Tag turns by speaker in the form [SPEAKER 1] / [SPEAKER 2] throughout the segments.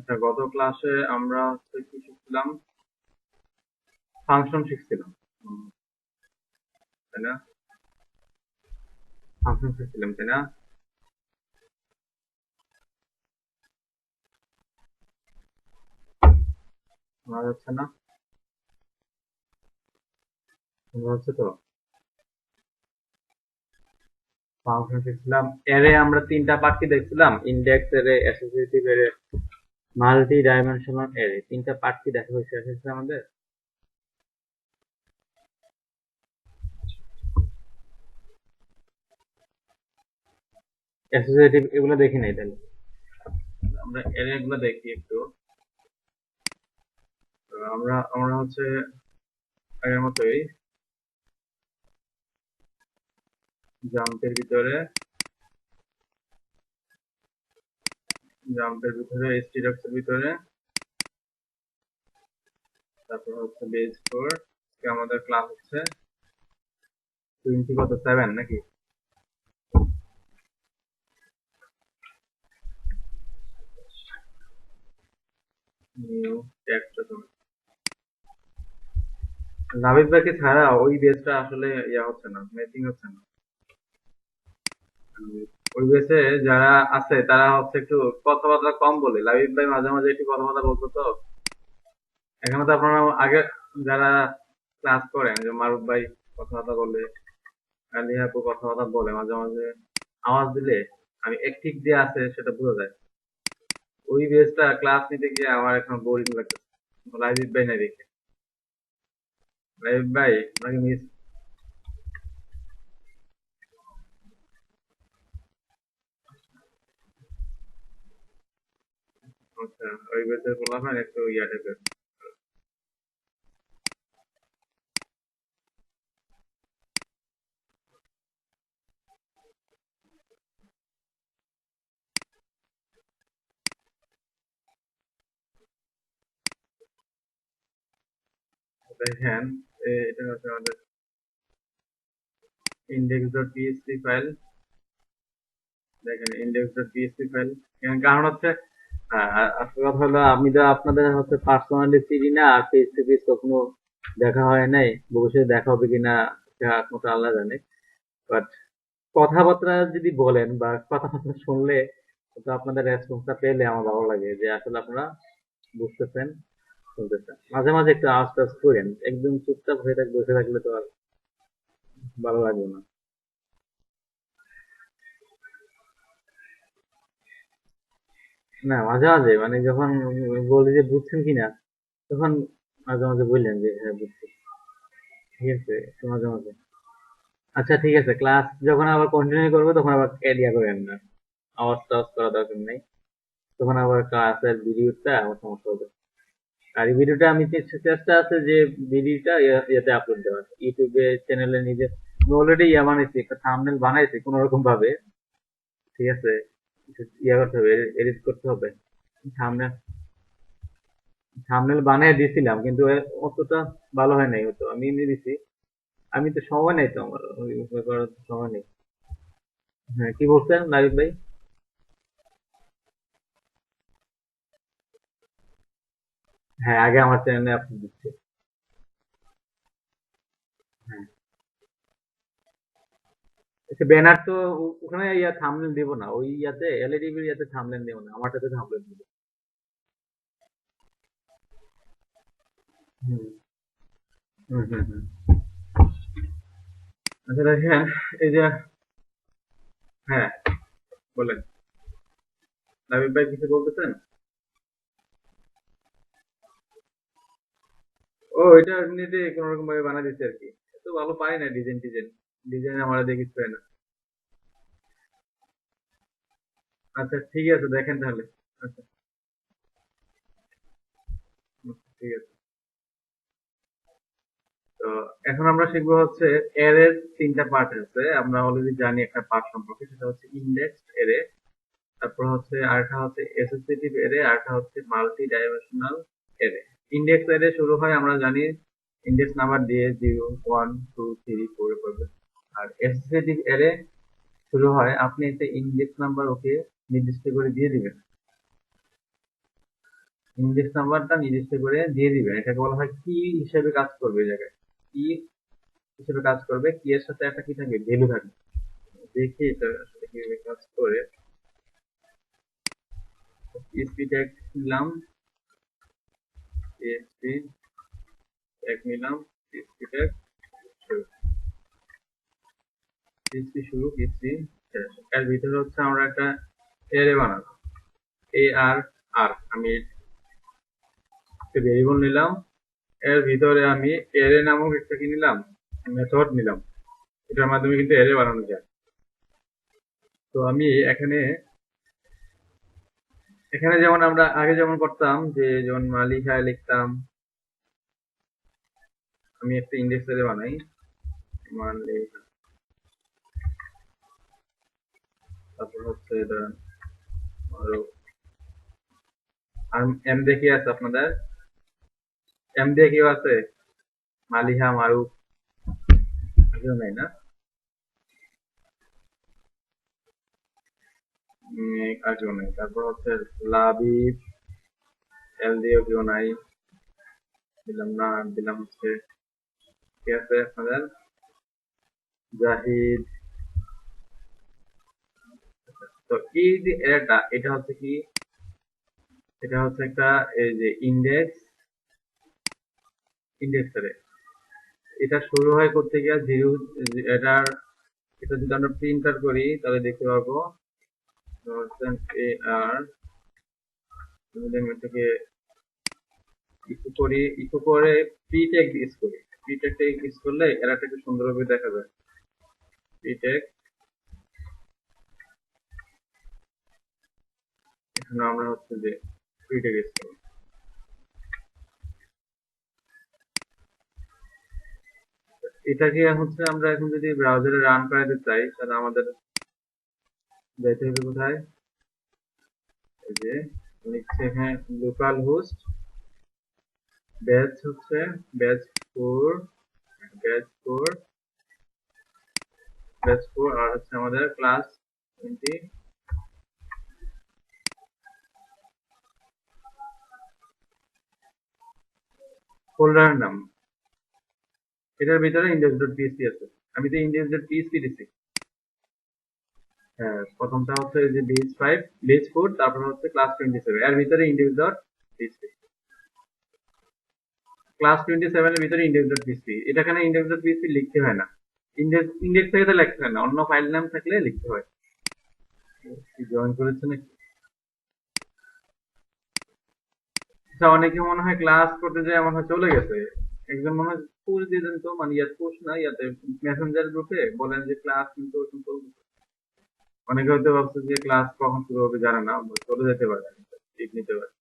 [SPEAKER 1] আচ্ছা, গত ক্লাসে আমরা হচ্ছে কি শিখছিলাম? ফাংশন শিখছিলাম, তাই না? ফাংশন শিখছিলাম, তাই না? শোনা যাচ্ছে না? শোনা যাচ্ছে তো? ফাংশন শিখছিলাম। এরে আমরা তিনটা পার্ট কি দেখছিলাম? ইন্ডেক্স এরে, অ্যাসোসিয়েটিভ এরে, মাল্টি ডাইমেনশনাল এরে। তিনটা পার্ট কি দেখা হয়েছে আমাদের? অ্যাসোসিয়েটিভ এগুলো দেখি নাই তাহলে। আমরা এরে গুলো দেখি একটু। আমরা আমরা হচ্ছে আগের মতোই জাম্পের ভিতরে স্টিডক্স এর ভিতরে, তারপর হচ্ছে বেস 4। আমাদের ক্লাস হচ্ছে 7 নাকি? New text document. নাবিদ ভাইকে ছাড়া ওই বেসটা আসলে হচ্ছে না, ম্যাচিং হচ্ছে না। ওই বেসে যারা আছে তারা হচ্ছে একটু কথাবার্তা কম বলে। লাবিব ভাই মাঝে মাঝে একটু কথাবার্তা বলতো তো। এখানে তো আপনারা আগে যারা ক্লাস করেন, যে মারুফ ভাই কথাবার্তা বলে, আলী আপু কথাবার্তা বলে মাঝে মাঝে, আওয়াজ দিলে আমি একটিক দিয়ে আছে সেটা বোঝা যায়। ওই বেসটা ক্লাস নিতে গিয়ে আমার এখন বোরিং লাগতেছে, লাবিব ভাই নাই দেখে। লাবিব ভাই আপনাকে মিস। আচ্ছা, ওই বেসের পোলাপান একটু টাইপের। দেখেন, এটা হচ্ছে আমাদের index.php ফাইল। দেখেন, index.php ফাইল। কারণ হচ্ছে আসল কথা হলো, আমি তো আপনাদের হচ্ছে পার্সোনালি চিনি না, আর ফেস টু ফেস কখনো দেখা হয় নাই। ভবিষ্যতে দেখা হবে কিনা সেটা একমাত্র আল্লাহ জানে। বাট কথাবার্তা যদি বলেন বা কথাবার্তা শুনলে, তো আপনাদের রেসপন্সটা পেলে আমার ভালো লাগে যে আসলে আপনারা বুঝতেছেন, শুনতেছেন। মাঝে মাঝে একটু আওয়াজ টাওয়াজ করেন, একদম চুপচাপ হয়ে বসে থাকলে তো আর ভালো লাগবে না। না, মাঝে মাঝে মানে যখন বলি যে বুঝছেন কিনা, তখন মাঝে মাঝে বললেন যে হ্যাঁ বুঝছি। ঠিক আছে, একটু মাঝে মাঝে। আচ্ছা ঠিক আছে, ক্লাস যখন আবার কন্টিনিউ করবো তখন আবার এডিয়া করেন না, আওয়াজ টাওয়াজ করা দরকার নেই। তখন আবার ক্লাসের ভিডিওটা আমার সমস্যা হবে। আর এই ভিডিওটা আমি চেষ্টা আছে যে ভিডিওটা ইয়েতে আপলোড দেওয়ার, ইউটিউবে চ্যানেলে নিজে। আমি অলরেডি বানাইছি, একটা থাম্বনেল বানাইছি কোন রকম ভাবে। ঠিক আছে, করতে হবে, এডিট করতে হবে। থাম্বনেল থাম্বনেল বানিয়ে দিয়েছিলাম, কিন্তু অতটা ভালো হয় নাই। হতো আমি এমনি দিছি। আমি তো সময় নেই তো, আমার ওই করার তো সময় নেই। হ্যাঁ, কি বলছেন নাবিদ ভাই? হ্যাঁ, আগে আমার চ্যানেলে আপলোড দিচ্ছি। হ্যাঁ, আচ্ছা, ব্যানার তো ওখানে থাম্বনেল দিব না, ওই এলইডি ইয়াতে থাম্বনেল দিব না, আমারটাতে থাম্বনেল দিব। হুম, হুম, হুম, হুম। আচ্ছা দেখেন, এই যে, হ্যাঁ বলেন, নাবিদ ভাই কিছু বলতেছেন? ও, এটা এমনিতে কোন রকম ভাবে বানা দিচ্ছে আর কি। এত ভালো পাই না ডিজাইন টিজাইন, ডিজাইন আমার দেখি কিছু হয় না। আচ্ছা ঠিক আছে, দেখেন তাহলে। আচ্ছা, ঠিক আছে। তো এখন আমরা শিখবো হচ্ছে এর তিনটা পার্ট আছে। আমরা অলরেডি জানি একটা পার্ট সম্পর্কে, সেটা হচ্ছে ইন্ডেক্সড এরে। তারপর হচ্ছে আরেকটা হচ্ছে অ্যাসোসিয়েটিভ এরে, আরেকটা হচ্ছে মাল্টি ডাইমেনশনাল এরে। ইন্ডেক্স এরে শুরু হয় আমরা জানি ইন্ডেক্স নাম্বার দিয়ে 0 1 2 3 4 এভাবে। আর অ্যাসোসিয়েটিভ এরে শুরু হয় আপনি একটা ইন্ডেক্স নাম্বার ওকে নির্দিষ্ট করে দিয়ে দিবেন। ইন্ডেক্স নাম্বারটা নির্দিষ্ট করে দিয়ে দিবেন। এটাকে বলা হয় কি হিসেবে কাজ করবে। এই জায়গায় কি হিসেবে কাজ করবে, কি এর সাথে একটা কি থাকবে, ভ্যালু থাকবে। দেখি এটা আসলে কিভাবে কাজ করে। পিএসপি ট্যাগ নিলাম, পিএসপি ট্যাগ নিলাম, পিএসপি ট্যাগ শুরু, পিএসপি শুরু, পিএসপি শেষ। এর ভিতরে হচ্ছে আমরা একটা অ্যারে বানাবো, এ আর আর। আমি একটা ভেরিয়েবল নিলাম, এর ভিতরে আমি অ্যারে নামক একটা কি নিলাম, মেথড নিলাম। এটার মাধ্যমে কিন্তু অ্যারে বানানো যায়। তো আমি এখানে এখানে যেমন আমরা আগে যেমন করতাম, যে যেমন মালিকায় লিখতাম, আমি একটা ইন্ডেক্স অ্যারে বানাই, মালিকা, তারপর হচ্ছে এটা আরো আর এম দিয়ে কি আছে আপনাদের, এম দিয়ে কেউ আছে, মালিহা, মারুফ, কেউ নাই না? আর কেউ নাই। তারপর হচ্ছে লাবিব, এল দিয়েও কেউ নাই, দিলাম না। আর দিলাম হচ্ছে কি আছে আপনাদের, জাহিদ। তো এই যে এরাটা, এটা হচ্ছে কি, এটা হচ্ছে একটা এই যে ইন্ডেক্স, ইন্ডেক্স এর এটা শুরু হয় করতে গিয়ে জিরো। এটার এটা যদি আমরা প্রিন্টার করি তাহলে দেখতে পারবো এ আর, যদি আমি এটাকে ইকো করি, ইকো করে প্রি ট্যাগ ইউজ করি, প্রি ট্যাগ ইউজ করলে এরাটাকে সুন্দরভাবে দেখা যায়। প্রি ট্যাগ, এখানে আমরা হচ্ছে যে প্রি ট্যাগ ইউজ করি। এটাকে হচ্ছে আমরা এখন যদি ব্রাউজারে রান করাতে চাই, তাহলে আমাদের যাইতে হবে কোথায়, এই যে লিখছে এখানে লোকাল হোস্ট, ব্যাচ হচ্ছে ব্যাচ 4, ব্যাচ 4, ব্যাচ 4, আর হচ্ছে আমাদের ক্লাস 20 ফোল্ডারের নাম। এটার ভিতরে index.php আছে, আমি তো index.php দিছি। হ্যাঁ, প্রথমটা হচ্ছে এই যে বেজ 5, বেজ 4, তারপর হচ্ছে ক্লাস 27, এর ভিতরে index.php, ক্লাস 27 এর ভিতরে index.php। এটা এখানে index.php লিখতে হয় না, ইন্ডেক্স থেকে তো লিখতে হয় না, অন্য ফাইল নাম থাকলে লিখতে হয়। জয়েন করেছে নাকি? আচ্ছা, অনেকে মনে হয় ক্লাস করতে যায় মনে হয় চলে গেছে। একজন মনে হয় পুশ দিয়ে দেন তো, মানে ইয়াত পুশ না, ইয়াতে মেসেঞ্জার গ্রুপে বলেন যে ক্লাস কিন্তু চলতেছে। অনেকে হয়তো ভাবছে যে ক্লাস কখন শুরু হবে জানে না, চলে যেতে পারে, ঠিক নিতে পারে।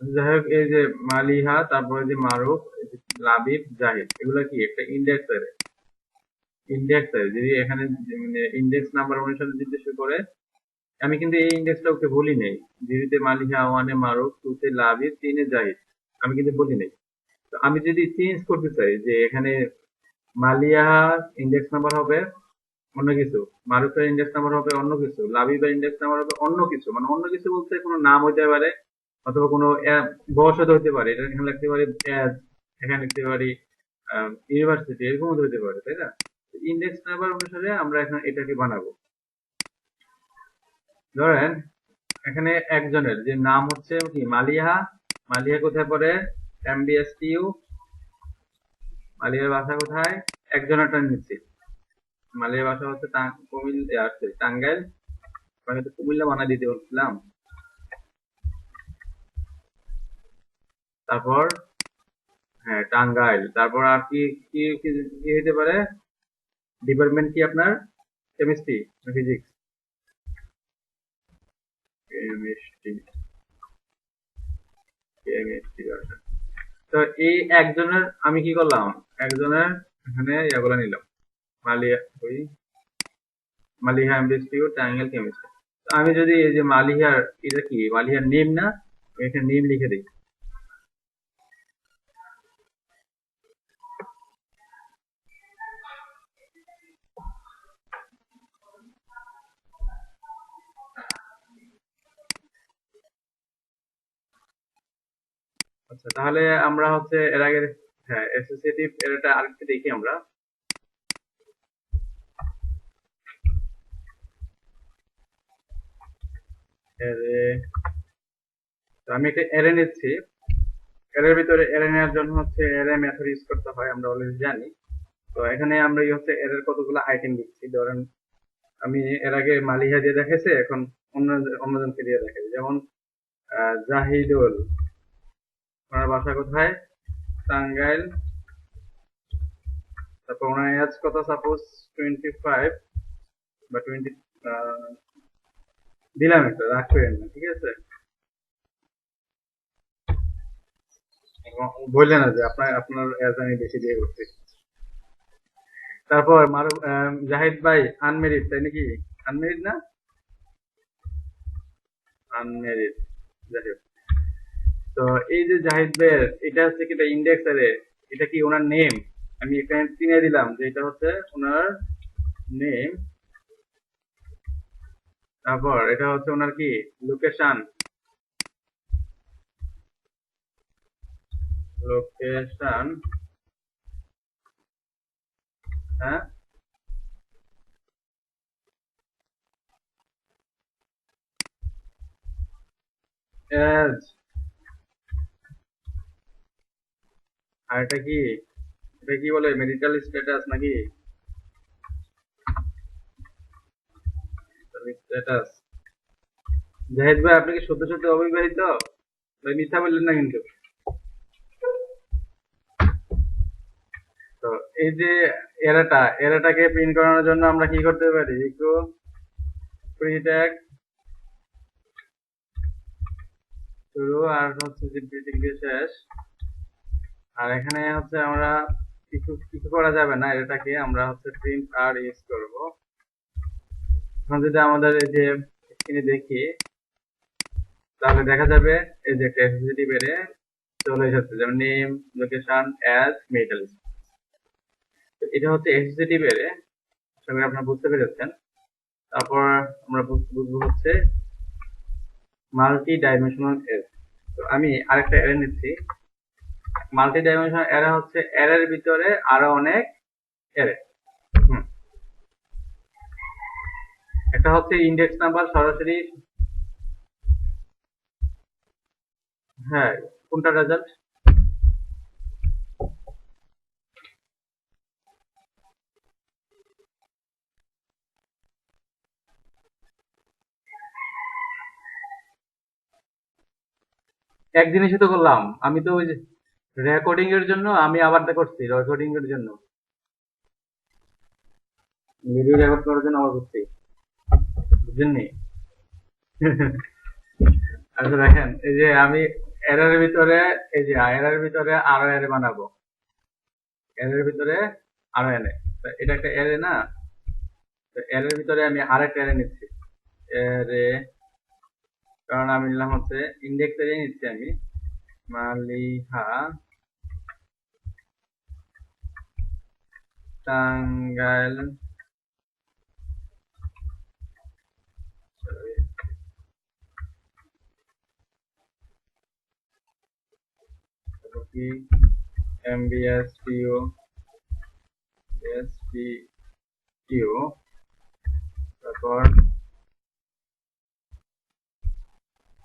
[SPEAKER 1] যাই হোক, এই যে মালিহা, তারপরে যে মারুফ, এই যে লাবিব, জাহিদ, এগুলো কি একটা ইন্ডেক্স এর, ইন্ডেক্স এর যদি এখানে মানে ইন্ডেক্স নাম্বার অনুসারে দিতে শুরু করে। আমি কিন্তু এই ইন্ডেক্সটা ওকে বলি নাই, জিরোতে মালিহা, ওয়ানে মারুফ, টুতে লাবিব, তিনে জাহিদ, আমি কিন্তু বলি নাই। তো আমি যদি চেঞ্জ করতে চাই যে এখানে মালিয়া ইন্ডেক্স নাম্বার হবে অন্য কিছু, মারুফের ইন্ডেক্স নাম্বার হবে অন্য কিছু, লাবিবের ইন্ডেক্স নাম্বার হবে অন্য কিছু, মানে অন্য কিছু বলতে কোনো নাম হইতে পারে, অথবা কোনো বয়স হতে পারে, এটা এখানে লিখতে পারি এজ, এখানে লিখতে পারি ইউনিভার্সিটি, এরকম হতে পারে, তাই না? ইন্ডেক্স নাম্বার অনুসারে আমরা এখন এটাকে বানাবো। ধরেন এখানে একজনের যে নাম হচ্ছে কি মালিহা, মালিহা কোথায় পড়ে, এমবিএসটিইউ, মালিহার বাসা কোথায়, একজনেরটা নিচ্ছি। মালিহার বাসা হচ্ছে কুমিল্লা, টাঙ্গাইল, আপনাকে তো কুমিল্লা বানাই দিতে বলছিলাম। তারপর হ্যাঁ টাঙ্গাইল, তারপর আর কি কি কি কি হতে পারে, ডিপার্টমেন্ট কি আপনার, কেমিস্ট্রি না ফিজিক্স, কেমিস্ট্রি, কেমিস্ট্রি। তো এই একজনের আমি কি করলাম, একজনের এখানে ইয়াগুলো নিলাম, মালিয়া ওই মালিহা এমবিএসটিউ টাঙ্গাইল কেমিস্ট্রি। আমি যদি এই যে মালিহার, এটা কি মালিহার নেম না, এখানে নেম লিখে দিই। আচ্ছা, তাহলে আমরা হচ্ছে এর আগে, হ্যাঁ, অ্যাসোসিয়েটিভ এরটা আরেকটু দেখি আমরা। অ্যারে, তো আমি একটা অ্যারে নিচ্ছি। অ্যারের ভিতরে অ্যারে নেওয়ার জন্য হচ্ছে অ্যারে মেথড ইউজ করতে হয়, আমরা অলরেডি জানি। তো এখানে আমরা হচ্ছে অ্যারের কতগুলো আইটেম দিচ্ছি। ধরেন আমি এর আগে মালিহা দিয়ে দেখাইছে, এখন অন্য অন্যজনকে দিয়ে দেখাই। যেমন জাহিদুল, ওনার বাসা কোথায়? টাঙ্গাইল। তারপর ওনার এজ কত? সাপোজ 25 বা 20, দিলাম একটা, রাগ করেন না, ঠিক আছে? বললেন না যে আপনার আপনার এজ আমি বেশি দিয়ে করছি। তারপর জাহিদ ভাই আনমেরিড, তাই নাকি? আনমেরিড না? আনমেরিড, যাই হোক। তো এই যে জাহিদ ভাইয়ের এটা হচ্ছে কি ইন্ডেক্স আরে, এটা কি ওনার নেম? আমি এখানে চিনে দিলাম যে এটা হচ্ছে ওনার নেম। তারপর এটা হচ্ছে ওনার কি লোকেশন, লোকেশন, হ্যাঁ। এজ, আর এটা কি, এটা কি বলে, মেডিকেল স্ট্যাটাস নাকি? স্ট্যাটাস। জাহিদ ভাই আপনি কি সত্য সত্য অবিবাহিত? ভাই মিথ্যা বললেন না কিন্তু। তো এই যে এরাটাকে প্রিন্ট করানোর জন্য আমরা কি করতে পারি? একটু প্রি ট্যাগ শুরু, আর হচ্ছে যে প্রিন্টিং দিয়ে শেষ। আর এখানে হচ্ছে আমরা কিছু কিছু করা যাবে না, এটাকে আমরা হচ্ছে প্রিন্ট আর ইউজ করব। এখন যদি আমাদের এই যে স্ক্রিনে দেখি, তাহলে দেখা যাবে এই যে একটা এসএসসিটি বেড়ে চলে এসেছে, যেমন নেম, লোকেশন, অ্যাজ, মেটাল। এটা হচ্ছে এসএসসিটি বেড়ে, আশা করি আপনারা বুঝতে পেরেছেন। তারপর আমরা বুঝবো হচ্ছে মাল্টি ডাইমেনশনাল অ্যারে। তো আমি আরেকটা অ্যারে নিচ্ছি। মাল্টি ডাইমেনশনাল অ্যারে হচ্ছে অ্যারের ভিতরে আরো অনেক অ্যারে। একটা হচ্ছে ইন্ডেক্স নাম্বার সরাসরি, হ্যাঁ। কোনটা রেজাল্ট? এক জিনিসই তো করলাম আমি, তো ওই যে রেকর্ডিং এর জন্য আমি আবারটা করছি, রেকর্ডিং এর জন্য, ভিডিও রেকর্ড করার জন্য আবার করছি, বুঝলেননি? আচ্ছা দেখেন, এই যে আমি এরর ভিতরে, এই যে এরর ভিতরে আরো অ্যারে বানাবো, এরর ভিতরে আরো অ্যারে। এটা একটা অ্যারে না? তো অ্যারের ভিতরে আমি আরেকটা অ্যারে নিচ্ছি, অ্যারে, কারণ আমি নিলাম হচ্ছে ইন্ডেক্স অ্যারে নিচ্ছি আমি। মালিহা টাঙ্গাইল, কি এমবিএসটিও, এসপিটিও, তারপর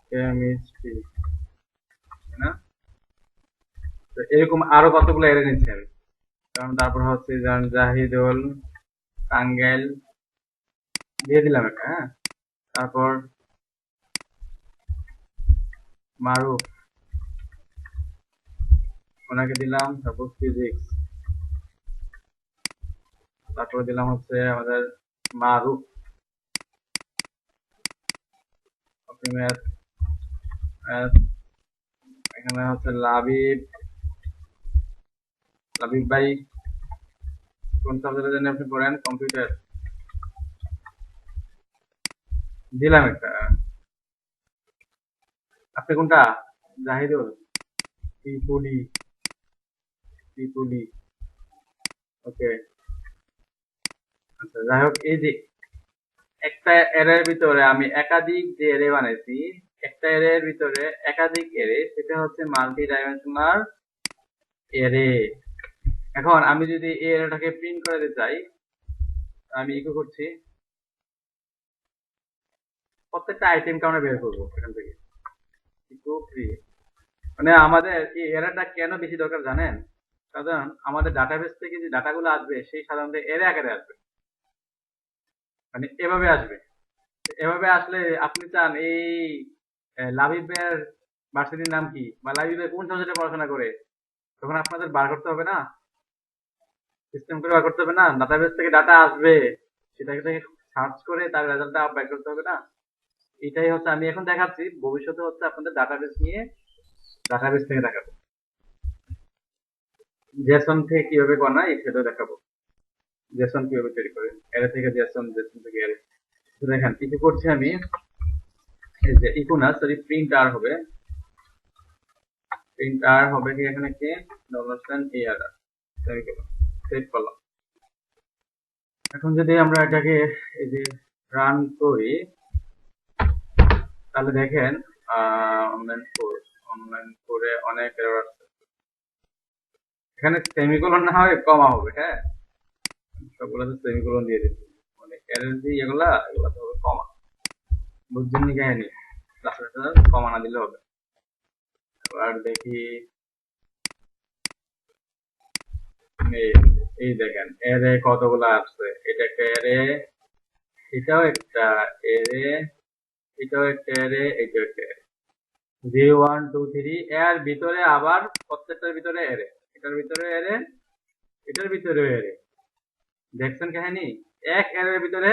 [SPEAKER 1] কেমিস্ট্রি, না? তো এরকম আরো কতগুলো এরে নিচ্ছি আমি। কারণ তারপর হচ্ছে যেমন জাহিদুল, টাঙ্গাইল দিয়ে দিলাম একটা, হ্যাঁ। তারপর মারুফ, ওনাকে দিলাম সাপোজ ফিজিক্স। তারপর দিলাম হচ্ছে আমাদের মারুফ, ম্যাথ, এখানে হচ্ছে লাবিব, লাবিব ভাই কোন সাবজেক্টের জন্য আপনি পড়েন? কম্পিউটার, দিলাম একটা। আপনি কোনটা? জাহিদুল, ত্রিপুলি, ত্রিপুলি, ওকে। আচ্ছা যাই হোক, এই যে একটা অ্যারের ভিতরে আমি একাধিক যে অ্যারে বানাইছি, একটা অ্যারের ভিতরে একাধিক অ্যারে, সেটা হচ্ছে মাল্টি ডাইমেনশনাল অ্যারে। এখন আমি যদি এই অ্যারেটাকে প্রিন্ট করে দিতে চাই, আমি ইকো করছি, প্রত্যেকটা আইটেমকে আমরা বের করবো এখান থেকে, ইকো ক্রিয়েট। মানে আমাদের এই অ্যারেটা কেন বেশি দরকার জানেন? কারণ আমাদের ডাটাবেস থেকে যে ডাটাগুলো আসবে সেই সাধারণত অ্যারে আকারে আসবে, মানে এভাবে আসবে। এভাবে আসলে আপনি চান এই লাবিব ভাইয়ের ভার্সিটির নাম কি, বা লাবিব ভাই কোন সাবজেক্টে পড়াশোনা করে, তখন আপনাদের বার করতে হবে না, সিস্টেম করে বার করতে হবে না, ডাটাবেস থেকে ডাটা আসবে, সেটাকে থেকে সার্চ করে তার রেজাল্টটা বের করতে হবে না। এটাই হচ্ছে আমি এখন দেখাচ্ছি, ভবিষ্যতে হচ্ছে আপনাদের ডাটাবেস নিয়ে ডাটাবেস থেকে দেখাবো, জেসন থেকে কিভাবে বানায় সেটা দেখাবো, জেসন কিভাবে তৈরি করে, অ্যারে থেকে জেসন, জেসন থেকে অ্যারে। তো দেখেন কিছু করছি আমি, এই যে ইকো না সরি প্রিন্ট আর হবে, প্রিন্ট আর হবে কি এখানে কি ডলার এআর সেভ করলাম। এখন যদি আমরা এটাকে এই যে রান করি, তাহলে দেখেন অনলাইন করে অনেক এরর আসছে। এখানে সেমিকোলন না হয় কমা হবে, হ্যাঁ সবগুলোতে সেমিকোলন দিয়ে দিচ্ছি, মানে এরর যে এগুলা তো হবে কমা, বুঝছেন নি কাহিনী, কমা না দিলে হবে। এবার দেখি, এই দেখেন এরে কতগুলো আসছে, এটা একটা এরে, এটাও একটা এরে, এটাও একটা এরে, এটাও একটা এরে, 0 1 2 3, এর ভিতরে আবার প্রত্যেকটার ভিতরে এরে, এটার ভিতরে এরে, এটার ভিতরে এরে। দেখছেন কাহিনী, এক এরের ভিতরে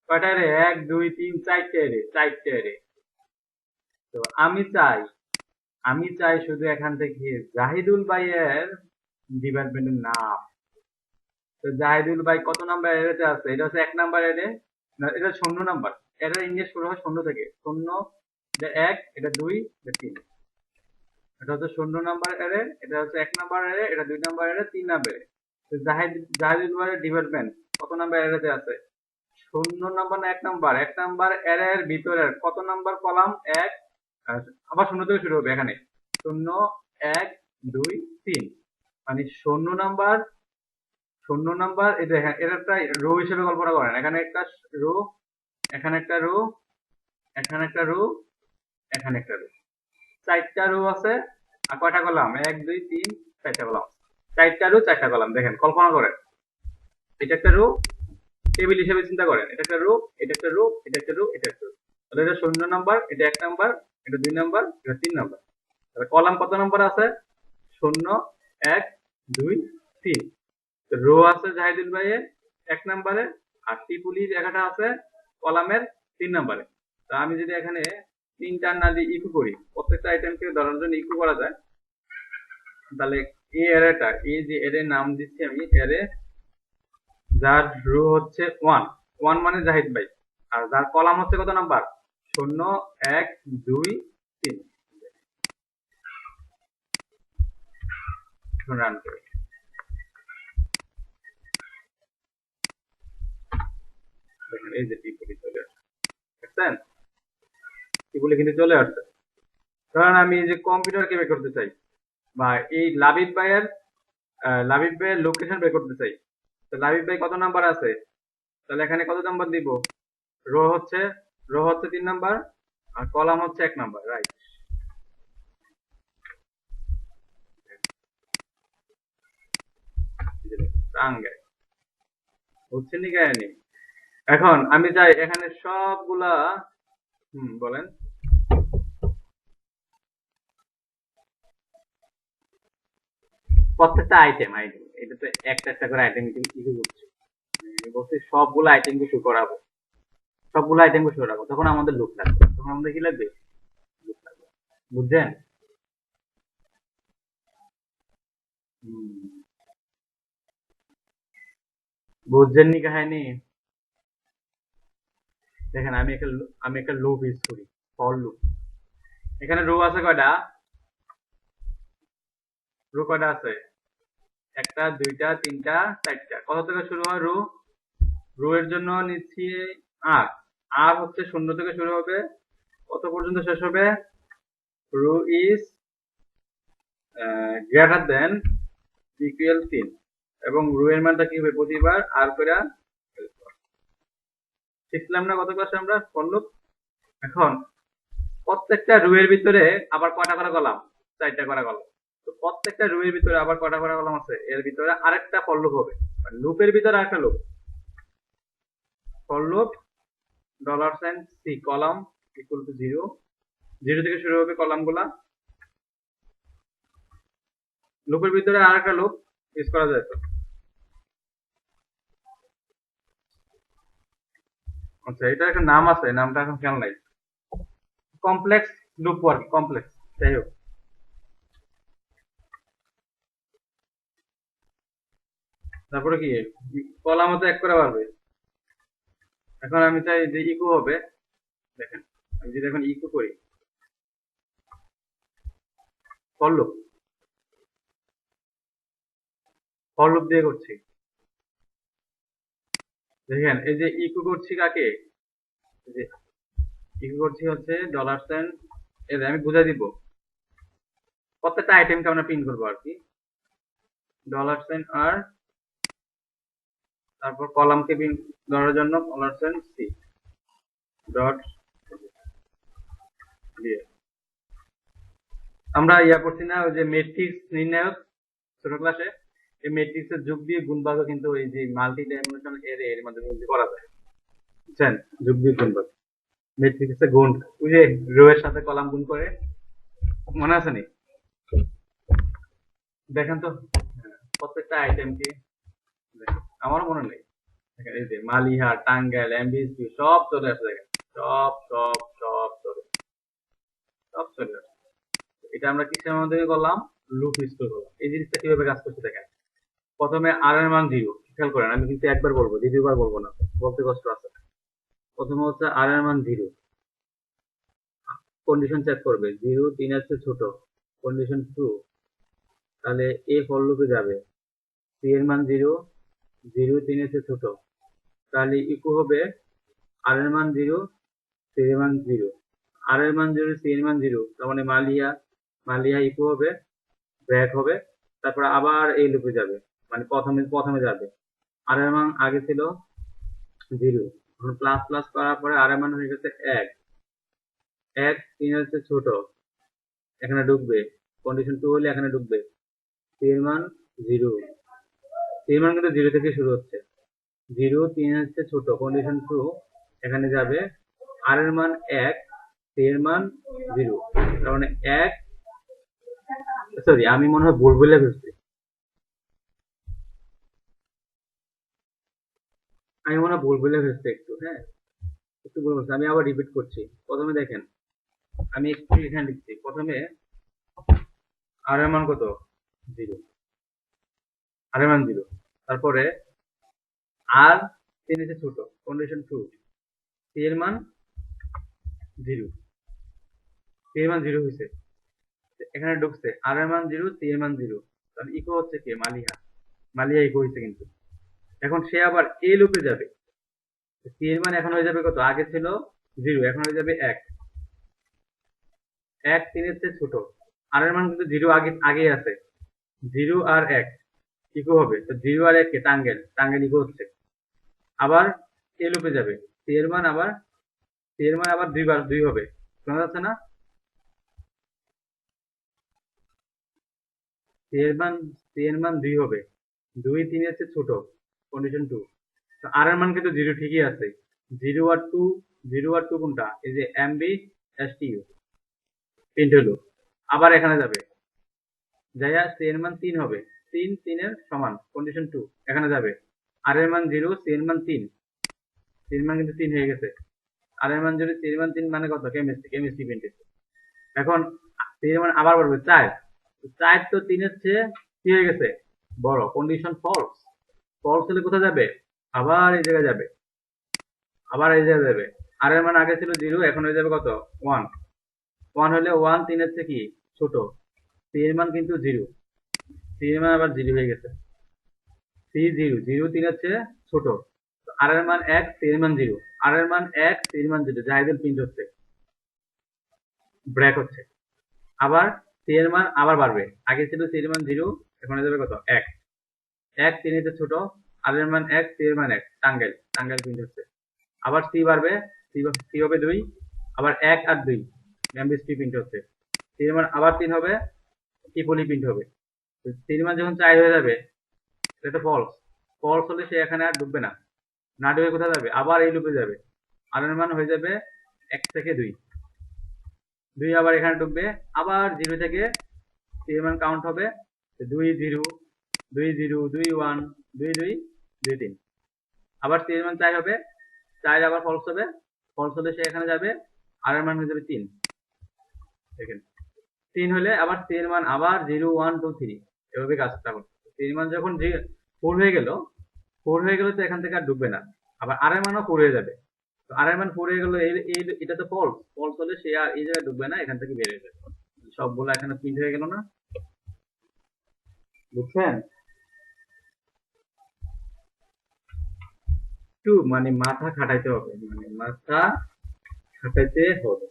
[SPEAKER 1] কয়টা এরে, 1 2 3 4টে এরে, 4টে এরে। তো আমি চাই শুধু এখান থেকে জাহিদুল ভাইয়ের ডিপার্টমেন্টের নাম। তো জাহিদুল ভাই কত নাম্বার এরেতে আছে? এটা হচ্ছে 1 নাম্বার এরে, না এটা 0 নাম্বার এরে, ইংলিশ শুরু হয় 0 থেকে, 0 এটা 1, এটা 2, এটা 3, এটা হচ্ছে 0 নাম্বার এরে, এটা হচ্ছে 1 নাম্বার এরে, এটা 2 নাম্বার এরে, 3 নাম্বার এরে। তো জাহিদুল ভাইয়ের ডিপার্টমেন্ট কত নাম্বার এরেতে আছে? 0 নাম্বার না 1 নাম্বার? 1 নাম্বার এর ভিতরের কত নাম্বার কলাম? 1, আবার 0 থেকে শুরু হবে এখানে, 0 1 2 3, মানে 0 নাম্বার। এই দেখেন এর একটা রো হিসেবে কল্পনা করেন, এখানে একটা রো, এখানে একটা রো, এখানে একটা রো, এখানে একটা রো, 4টা রো আছে। আর কয়টা কলাম? 1 2 3 4টা কলাম, 4টা রো 4টা কলাম। দেখেন কল্পনা করেন, এটা একটা রো, টেবিল হিসেবে চিন্তা করেন, এটা একটা রো, এটা একটা রো, এটা একটা রো, এটা একটা রো। তাহলে এটা 0 নাম্বার, এটা 1 নাম্বার, এটা 2 নাম্বার, এটা 3 নাম্বার। তাহলে কলাম কত নাম্বার আছে? 0 1 2 3। রো আছে জাহিদুল ভাইয়ের 1 নাম্বারে, আর টিপুলির লেখাটা আছে কলামের 3 নাম্বারে। তা আমি যদি এখানে 3টা না দিয়ে ইকো করি, প্রত্যেকটা আইটেমকে ধরার জন্য ইকো করা যায়, তাহলে এই এরেটা, এই যে এর নাম দিচ্ছি আমি এরে, যার রো হচ্ছে 1, 1 মানে জাহিদ ভাই, আর যার কলাম হচ্ছে কত নাম্বার? 0 1 2 3। রান করি, দেখেন এই যে টিপুলি চলে আসছে, দেখছেন টিপুলি কিন্তু চলে আসছে। কারণ আমি এই যে কম্পিউটারকে বের করতে চাই, বা এই লাবিব ভাইয়ের লোকেশন বের করতে চাই, তো লাবিব ভাই কত নাম্বার আছে? তাহলে এখানে কত নাম্বার দিব? রো হচ্ছে 3 নাম্বার, আর কলাম হচ্ছে 1 নাম্বার, রাইট। বুঝছেন নি কাহিনী? এখন আমি চাই এখানে সবগুলা, বলেন, প্রত্যেকটা আইটেম এটা তো একটা একটা করে আইটেম কিছু করছি, বলছি সবগুলো আইটেমকে শো করাবো, সবগুলো আইটেমকে শো করাবো, তখন আমাদের লুক লাগবে, তখন আমাদের কি লাগবে? লুক লাগবে, বুঝছেন? বুঝছেন নি কাহিনী? দেখেন আমি একটা লুপ ইউজ করি, ফর লুপ। এখানে রো আছে কয়টা? রো কয়টা আছে? 1টা 2টা 3টা 4টা। কত থেকে শুরু হয় রো? রো এর জন্য নিচ্ছি আর, আর হচ্ছে 0 থেকে শুরু হবে, কত পর্যন্ত শেষ হবে? Row is greater than equal 3 এবং রো এর মানটা কি হবে? প্রতিবার আর করে শিখলাম না গত ক্লাসে আমরা ফর লুপ। এখন প্রত্যেকটা রো এর ভিতরে আবার কয়টা করে কলাম? 4টা করে কলাম। তো প্রত্যেকটা রো এর ভিতরে আবার কয়টা করে কলাম আছে? এর ভিতরে আরেকটা ফর লুপ হবে, মানে লুপের ভিতরে আরেকটা loop. For loop $c column equal to 0, 0 থেকে শুরু হবে কলামগুলা। লুপের ভিতরে আরেকটা লুপ ইউজ করা যায়। তো আচ্ছা, এটা একটা নাম আছে, নামটা এখন খেয়াল নাই। কমপ্লেক্স লুপ ওয়ার্ক, কমপ্লেক্স, যাই হোক। তারপরে কি কলামও তো এক করে পারবে। এখন আমি চাই যে ইকো হবে, দেখেন আমি যদি এখন ইকো করি ফর লুপ, ফর লুপ দিয়ে করছি, দেখেন এই যে ইকো করছি কাকে? এই যে ইকো করছি হচ্ছে $, এই যে আমি বুঝাই দিব প্রত্যেকটা আইটেমকে আমরা প্রিন্ট করবো আর কি। $, আর তারপর কলামকে প্রিন্ট করার জন্য $c ডট দিয়ে আমরা ইয়া করছি না, ওই যে ম্যাট্রিক্স নির্ণায়ক ছোট ক্লাসে, এই ম্যাট্রিক্স এর যোগ দিয়ে গুণ ভাগ কিন্তু এই যে মাল্টি ডাইমেনশনাল এর এর মাধ্যমে কিন্তু করা যায়, বুঝছেন? যোগ দিয়ে গুণ ভাগ, ম্যাট্রিক্স এর গুণ, ওই যে রো এর সাথে কলাম গুণ করে, মনে আছে নি? দেখেন তো প্রত্যেকটা আইটেমকে, আমারও মনে নেই। দেখেন এই যে মালিহা, টাঙ্গাইল, এমবিএসপি সব চলে আসে, দেখেন সব সব সব চলে, সব চলে আসে। এটা আমরা কিসের মাধ্যমে করলাম? লুপ ইউজ করে করলাম। এই জিনিসটা কিভাবে কাজ করছে দেখেন। প্রথমে আর এর মান 0, খেয়াল করেন আমি কিন্তু একবার বলবো, দ্বিতীয়বার বলবো না, বলতে কষ্ট আছে। প্রথমে হচ্ছে আর এর মান 0, কন্ডিশন চেক করবে 0 3 এর চেয়ে ছোট, কন্ডিশন ট্রু, তাহলে এ ফর লুপে যাবে। সি এর মান 0, 0 3 এর চেয়ে ছোট, তাহলে ইকো হবে আর এর মান 0, সি এর মান 0, আর এর মান 0, সি এর মান 0, তার মানে মালিয়া, মালিয়া ইকো হবে, ব্র্যাক হবে, তারপর আবার এই লুপে যাবে, মানে প্রথমে প্রথমে যাবে। আর এর মান আগে ছিল 0, এখন প্লাস প্লাস করার পরে আর এর মান হয়ে গেছে 1, 1 3 এর চেয়ে ছোট, এখানে ঢুকবে, কন্ডিশন 2 হলে এখানে ঢুকবে। সি এর মান 0, সি এর মান কিন্তু 0 থেকে শুরু হচ্ছে, 0 3 এর চেয়ে ছোট, কন্ডিশন 2 এখানে যাবে, আর এর মান 1, সি এর মান 0, তার মানে 1, সরি আমি মনে হয় ভুল বলে ফেলছি, আমি মনে হয় ভুল বলে ফেলছি একটু, হ্যাঁ একটু ভুল বলছি, আমি আবার রিপিট করছি। প্রথমে দেখেন আমি একটু এখানে লিখছি, প্রথমে আর এর মান কত? 0, আর এর মান 0, তারপরে আর 3 এর চেয়ে ছোট, কন্ডিশন 2, সি এর মান 0, সি এর মান 0 হয়েছে, এখানে ঢুকছে, আর এর মান 0, সি এর মান 0, তাহলে ইকো হচ্ছে কে? মালিহা, মালিহা ইকো হয়েছে কিন্তু। এখন সে আবার এ লুপে যাবে, সি এর মান এখন হয়ে যাবে কত? আগে ছিল 0, এখন হয়ে যাবে 1, 1 3 এর চেয়ে ছোট, আর এর মান কিন্তু 0 আগে আগেই আছে, 0 আর 1 ইকো হবে, তো 0 আর 1 কে টাঙ্গেল, টাঙ্গেল ইকো হচ্ছে, আবার এ লুপে যাবে, সি এর মান আবার, সি এর মান আবার 2 বার 2 হবে, শোনা যাচ্ছে না? সি এর মান, সি এর মান 2 হবে, 2 3 এর চেয়ে ছোট, কন্ডিশন 2, তো আর এর মান কিন্তু 0 ঠিকই আছে, 0 আর 2, 0 আর 2 কোনটা? এই যে এমবি এসটিইউ প্রিন্ট হলো, আবার এখানে যাবে, যাইয়া সি এর মান 3 হবে, 3 3 এর সমান, কন্ডিশন 2 এখানে যাবে, আর এর মান 0, সি এর মান 3, সি এর মান কিন্তু 3 হয়ে গেছে, আর এর মান 0, সি এর মান 3 মানে কত? Chemistry, chemistry print. এখন সি এর মান আবার বলবে 4, 4 তো 3 এর চেয়ে কি হয়ে গেছে? বড়, কন্ডিশন ফলস, ফলস হলে কোথায় যাবে? আবার এই জায়গায় যাবে, আবার এই জায়গায় যাবে, আর এর মান আগে ছিল 0, এখন হয়ে যাবে কত? 1, 1 হলে 1 3 এর চেয়ে কি ছোট, সি এর মান কিন্তু 0, সি এর মান আবার 0 হয়ে গেছে, সি 0, 0 3 এর চেয়ে ছোট, আর এর মান 1, সি এর মান 0, আর এর মান 1, সি এর মান 0, জাহেদের প্রিন্ট হচ্ছে। ব্রেক হচ্ছে। আবার সি এর মান আবার বাড়বে, আগে ছিল সি এর মান 0, এখন হয়ে যাবে কত 1, 1 3 এর ছোট, আর এর মান 1, সি এর মান 1, টাঙ্গাইল টাঙ্গাইল প্রিন্ট হচ্ছে। আবার সি বাড়বে, সি হবে 2, আবার 1 আর 2 ম্যামবিসটি প্রিন্ট হচ্ছে। সি এর মান আবার 3 হবে, ত্রিপলি প্রিন্ট হবে। সি এর মান যখন 4 হয়ে যাবে, এটা তো ফলস, ফলস হলে সে এখানে আর ঢুকবে না, না ঢুকে কোথায় যাবে, আবার এই লুপে যাবে। আর এর মান হয়ে যাবে 1 থেকে 2, 2 আবার এখানে ঢুকবে, আবার 0 থেকে সি এর মান কাউন্ট হবে 2 0 2 0 2 1 2 2 2 3, আবার সি এর মান 4 হবে, 4 আবার ফলস হবে, ফলস হলে সে এখানে যাবে, আর এর মান হয়ে যাবে 3। দেখেন 3 হলে আবার সি এর মান আবার 0 1 2 3, এভাবে কাজটা করছে। সি এর মান যখন 4 হয়ে গেল, 4 হয়ে গেলে তো এখান থেকে আর ঢুকবে না, আবার আর এর মানও 4 হয়ে যাবে। তো আর এর মান 4 হয়ে গেল, এটা তো ফলস, ফলস হলে সে আর এই জায়গায় ঢুকবে না, এখান থেকে বের হয়ে যাবে। সবগুলো এখানে প্রিন্ট হয়ে গেল না, বুঝছেন? একটু মানে মাথা খাটাইতে হবে, মানে মাথা খাটাইতে হবে,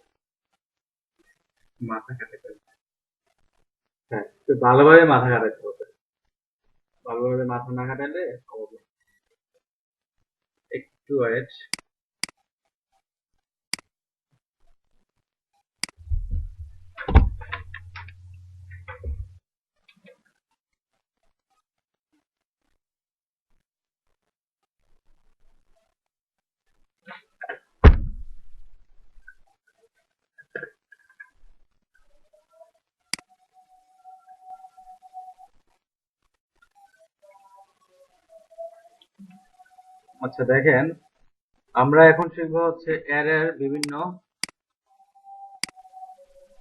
[SPEAKER 1] মাথা খাটাইতে হবে। হ্যাঁ, তো ভালোভাবে মাথা খাটাইতে হবে, ভালোভাবে মাথা না খাটাইলে হবে। একটু ওয়েট। আচ্ছা দেখেন, আমরা এখন শিখবো হচ্ছে অ্যারের বিভিন্ন,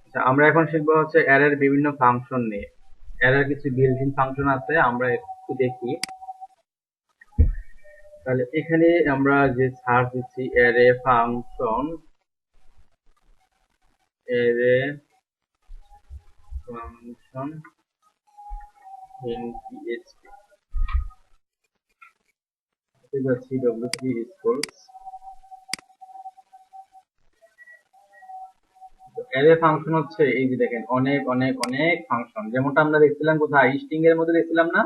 [SPEAKER 1] আচ্ছা আমরা এখন শিখবো হচ্ছে অ্যারের বিভিন্ন ফাংশন নিয়ে। অ্যারের কিছু বিল্ট ইন ফাংশন আছে, আমরা একটু দেখি। তাহলে এখানে আমরা যে সার্চ দিচ্ছি array function, array function in PHP, যাচ্ছি w3 স্কুলস। অ্যারে ফাংশন হচ্ছে এই যে দেখেন অনেক অনেক অনেক ফাংশন, যেমনটা আমরা দেখছিলাম কোথায় স্ট্রিং এর মধ্যে দেখছিলাম না,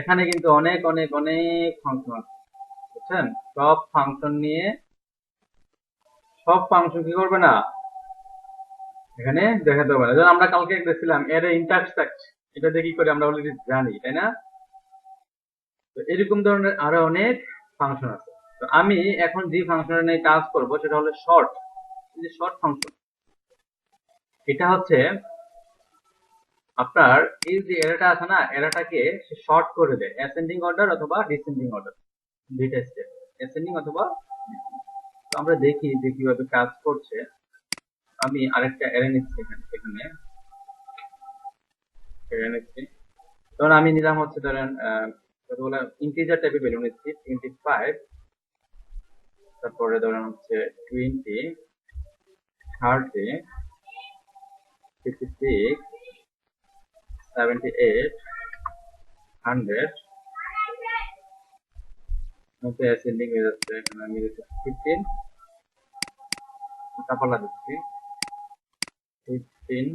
[SPEAKER 1] এখানে কিন্তু অনেক অনেক অনেক ফাংশন আছে, বুঝছেন? সব ফাংশন নিয়ে, সব ফাংশন কি করবে না এখানে দেখাতে হবে না। যেমন আমরা কালকে দেখছিলাম অ্যারে ইন্টারসেক্ট, এটা দিয়ে কি করে আমরা অলরেডি জানি, তাই না? তো এরকম ধরনের আরো অনেক ফাংশন আছে। তো আমি এখন যে ফাংশন নিয়ে কাজ করব সেটা হলো শর্ট, এই যে শর্ট ফাংশন। এটা হচ্ছে আপনার এই যে এরাটা আছে না, এরাটাকে সে শর্ট করে দেয় অ্যাসেন্ডিং অর্ডার অথবা ডিসেন্ডিং অর্ডার, দুইটা স্টেপ, অ্যাসেন্ডিং অথবা descending। তো আমরা দেখি যে কিভাবে কাজ করছে। আমি আরেকটা অ্যারে নিচ্ছি এখানে অ্যারে নিচ্ছি। ধরুন আমি নিলাম হচ্ছে ধরেন কতগুলো ইন্টিজার টাইপের ভ্যালু নিচ্ছি 25, তারপরে ধরেন হচ্ছে 20 30 56 78 100, ওকে অ্যাসেন্ডিং হয়ে যাচ্ছে। এখানে আমি 15 কাপালা দিচ্ছি 15,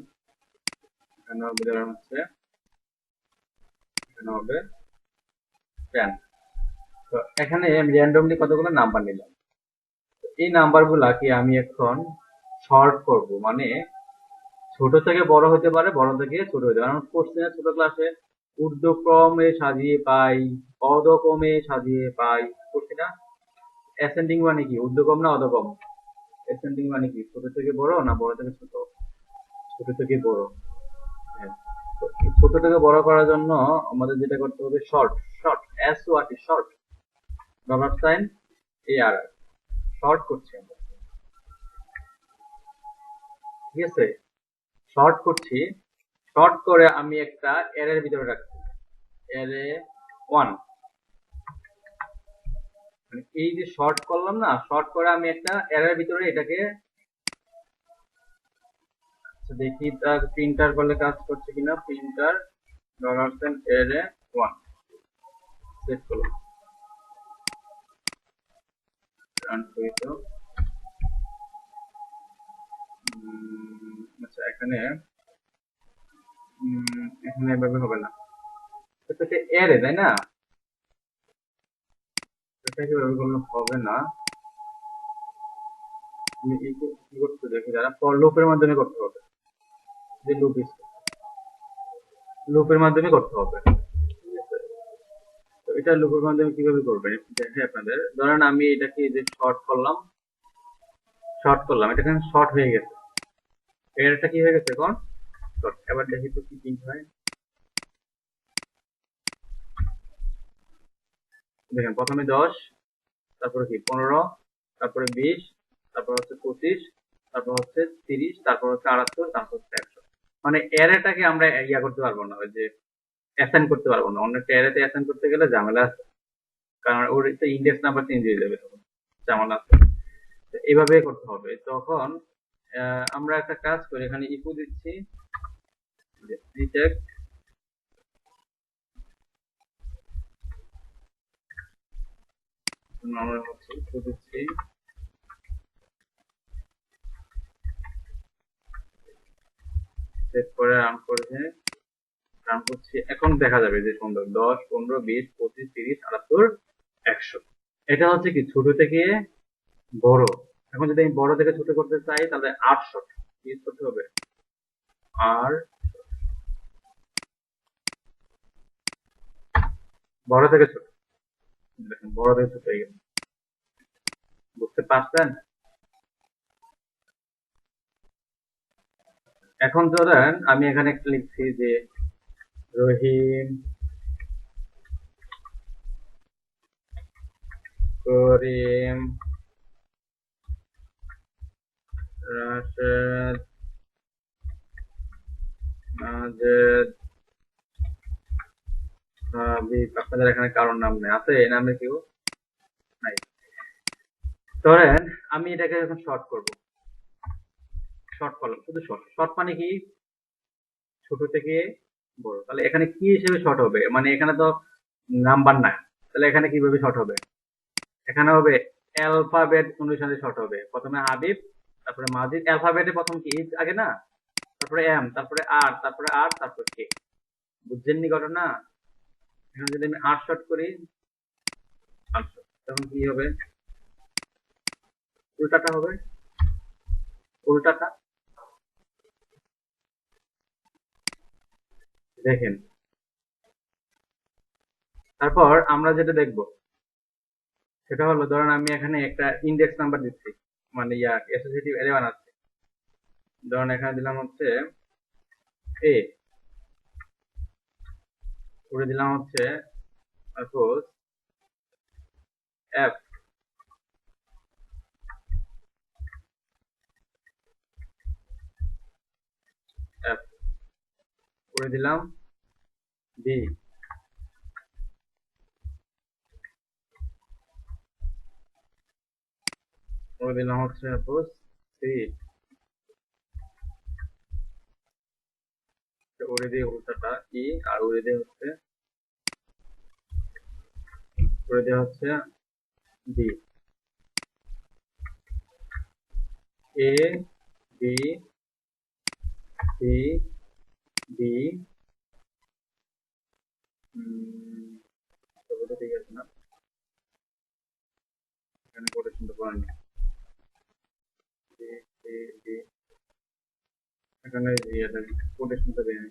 [SPEAKER 1] এখানে হবে ধরেন হচ্ছে, এখানে হবে 10। তো এখানে আমি র্যান্ডমলি কতগুলো নাম্বার নিলাম, এই নাম্বার গুলাকে আমি এখন শর্ট করব, মানে ছোট থেকে বড় হতে পারে, বড় থেকে ছোট হতে পারে। কোশ্চেনে ছোট ক্লাসে ঊর্ধ্বক্রমে সাজিয়ে পাই, অধক্রমে সাজিয়ে পাই, করছি না? অ্যাসেন্ডিং মানে কি, ঊর্ধ্বক্রম না অধক্রম? অ্যাসেন্ডিং মানে কি, ছোট থেকে বড় না বড় থেকে ছোট? ছোট থেকে বড়। হ্যাঁ, তো এই ছোট থেকে বড় করার জন্য আমাদের যেটা করতে হবে শর্ট, শর্ট এস ও আর টি, শর্ট ডলার সাইন এ আর, শর্ট করছি আমরা, ঠিক আছে? শর্ট করছি, শর্ট করে আমি একটা অ্যারের ভিতরে রাখছি, অ্যারে 1, মানে এই যে শর্ট করলাম না, শর্ট করে আমি একটা অ্যারের ভিতরে এটাকে, আচ্ছা দেখি প্রিন্টার করলে কাজ করছে কিনা। Printer dollar sign array 1 set করলাম, রান করি তো। এখানে এখানে এভাবে হবে না, এটা এরে তাই না, এটা কিভাবে করলে হবে না। তুমি কি করতে দেখে যারা ফর লুপের মাধ্যমে করতে হবে, যে লুপের মাধ্যমে করতে হবে। ঠিক আছে, তো এটা লুপের মাধ্যমে কিভাবে করবেন একটু দেখে আপনাদের। ধরেন আমি এটাকে যে শর্ট করলাম, এটা এখানে শর্ট হয়ে গেছে, এরটা কি হয়ে গেছে এখন শর্ট। এবার দেখি তো কি প্রিন্ট হয়। দেখেন প্রথমে 10, তারপরে কি 15, তারপরে 20, তারপর হচ্ছে 25, তারপর হচ্ছে 30, তারপর হচ্ছে 78, তারপর হচ্ছে 100। মানে অ্যারেটাকে আমরা ইয়া করতে পারবো না, ওই যে অ্যাসাইন করতে পারবো না। অন্য একটা অ্যারেতে অ্যাসাইন করতে গেলে ঝামেলা আছে, কারণ ওর ইন্ডেক্স নাম্বার চেঞ্জ হয়ে যাবে, তখন ঝামেলা আছে। এইভাবে করতে হবে। তখন আমরা একটা কাজ করি, এখানে ইকো দিচ্ছি রিটেক, আমরা হচ্ছে ইকো দিচ্ছি সেট করে রান করছে, রান করছি। এখন দেখা যাবে যে সুন্দর 10, 15, 20, 25, 30, 78, 100। এটা হচ্ছে কি ছোট থেকে বড়। এখন যদি আমি বড় থেকে ছোট করতে চাই তাহলে 800 ইউজ করতে হবে। আর বড় থেকে ছোট, দেখেন বড় থেকে ছোট হয়ে গেছে, বুঝতে পারছেন? এখন ধরেন আমি এখানে একটা লিখছি যে রহিম, করিম, রাশেদ, মাজেদ, হাবিব। আপনাদের এখানে কারোর নাম নেই, আছে এই নামে কেউ নাই। ধরেন আমি এটাকে এখন শর্ট করব, শর্ট করলাম, শুধু শর্ট। শর্ট মানে কি ছোট থেকে বড়। তাহলে এখানে কি হিসেবে শর্ট হবে, মানে এখানে তো নাম্বার নাই, তাহলে এখানে কিভাবে শর্ট হবে? এখানে হবে অ্যালফাবেট অনুসারে শর্ট হবে। প্রথমে হাবিব, তারপরে মাজিদ। অ্যালফাবেটে প্রথম কি এইচ আগে না, তারপরে এম, তারপরে আর, তারপরে আর, তারপরে কে। বুঝছেননি ঘটনা? এখানে যদি আমি আর শর্ট করি, তখন কি হবে? উল্টাটা হবে, উল্টাটা। দেখেন, তারপর আমরা যেটা দেখব সেটা হলো, ধরেন আমি এখানে একটা ইন্ডেক্স নাম্বার দিচ্ছি, মানে অ্যাসোসিয়েটিভ অ্যারে বানাচ্ছি। ধরেন এখানে দিলাম হচ্ছে এ, করে দিলাম হচ্ছে সাপোজ এফ, এফ করে দিলাম বি, করে দিলাম হচ্ছে সাপোজ সি, করে দিয়ে উল্টাটা ই, আর করে দিয়ে হচ্ছে করে দেওয়া হচ্ছে বি, এ, বি, সি, ডি। ঠিক আছে না, এখানে কোটেশনটা করেন, এখানে কোটেশনটা দেয়,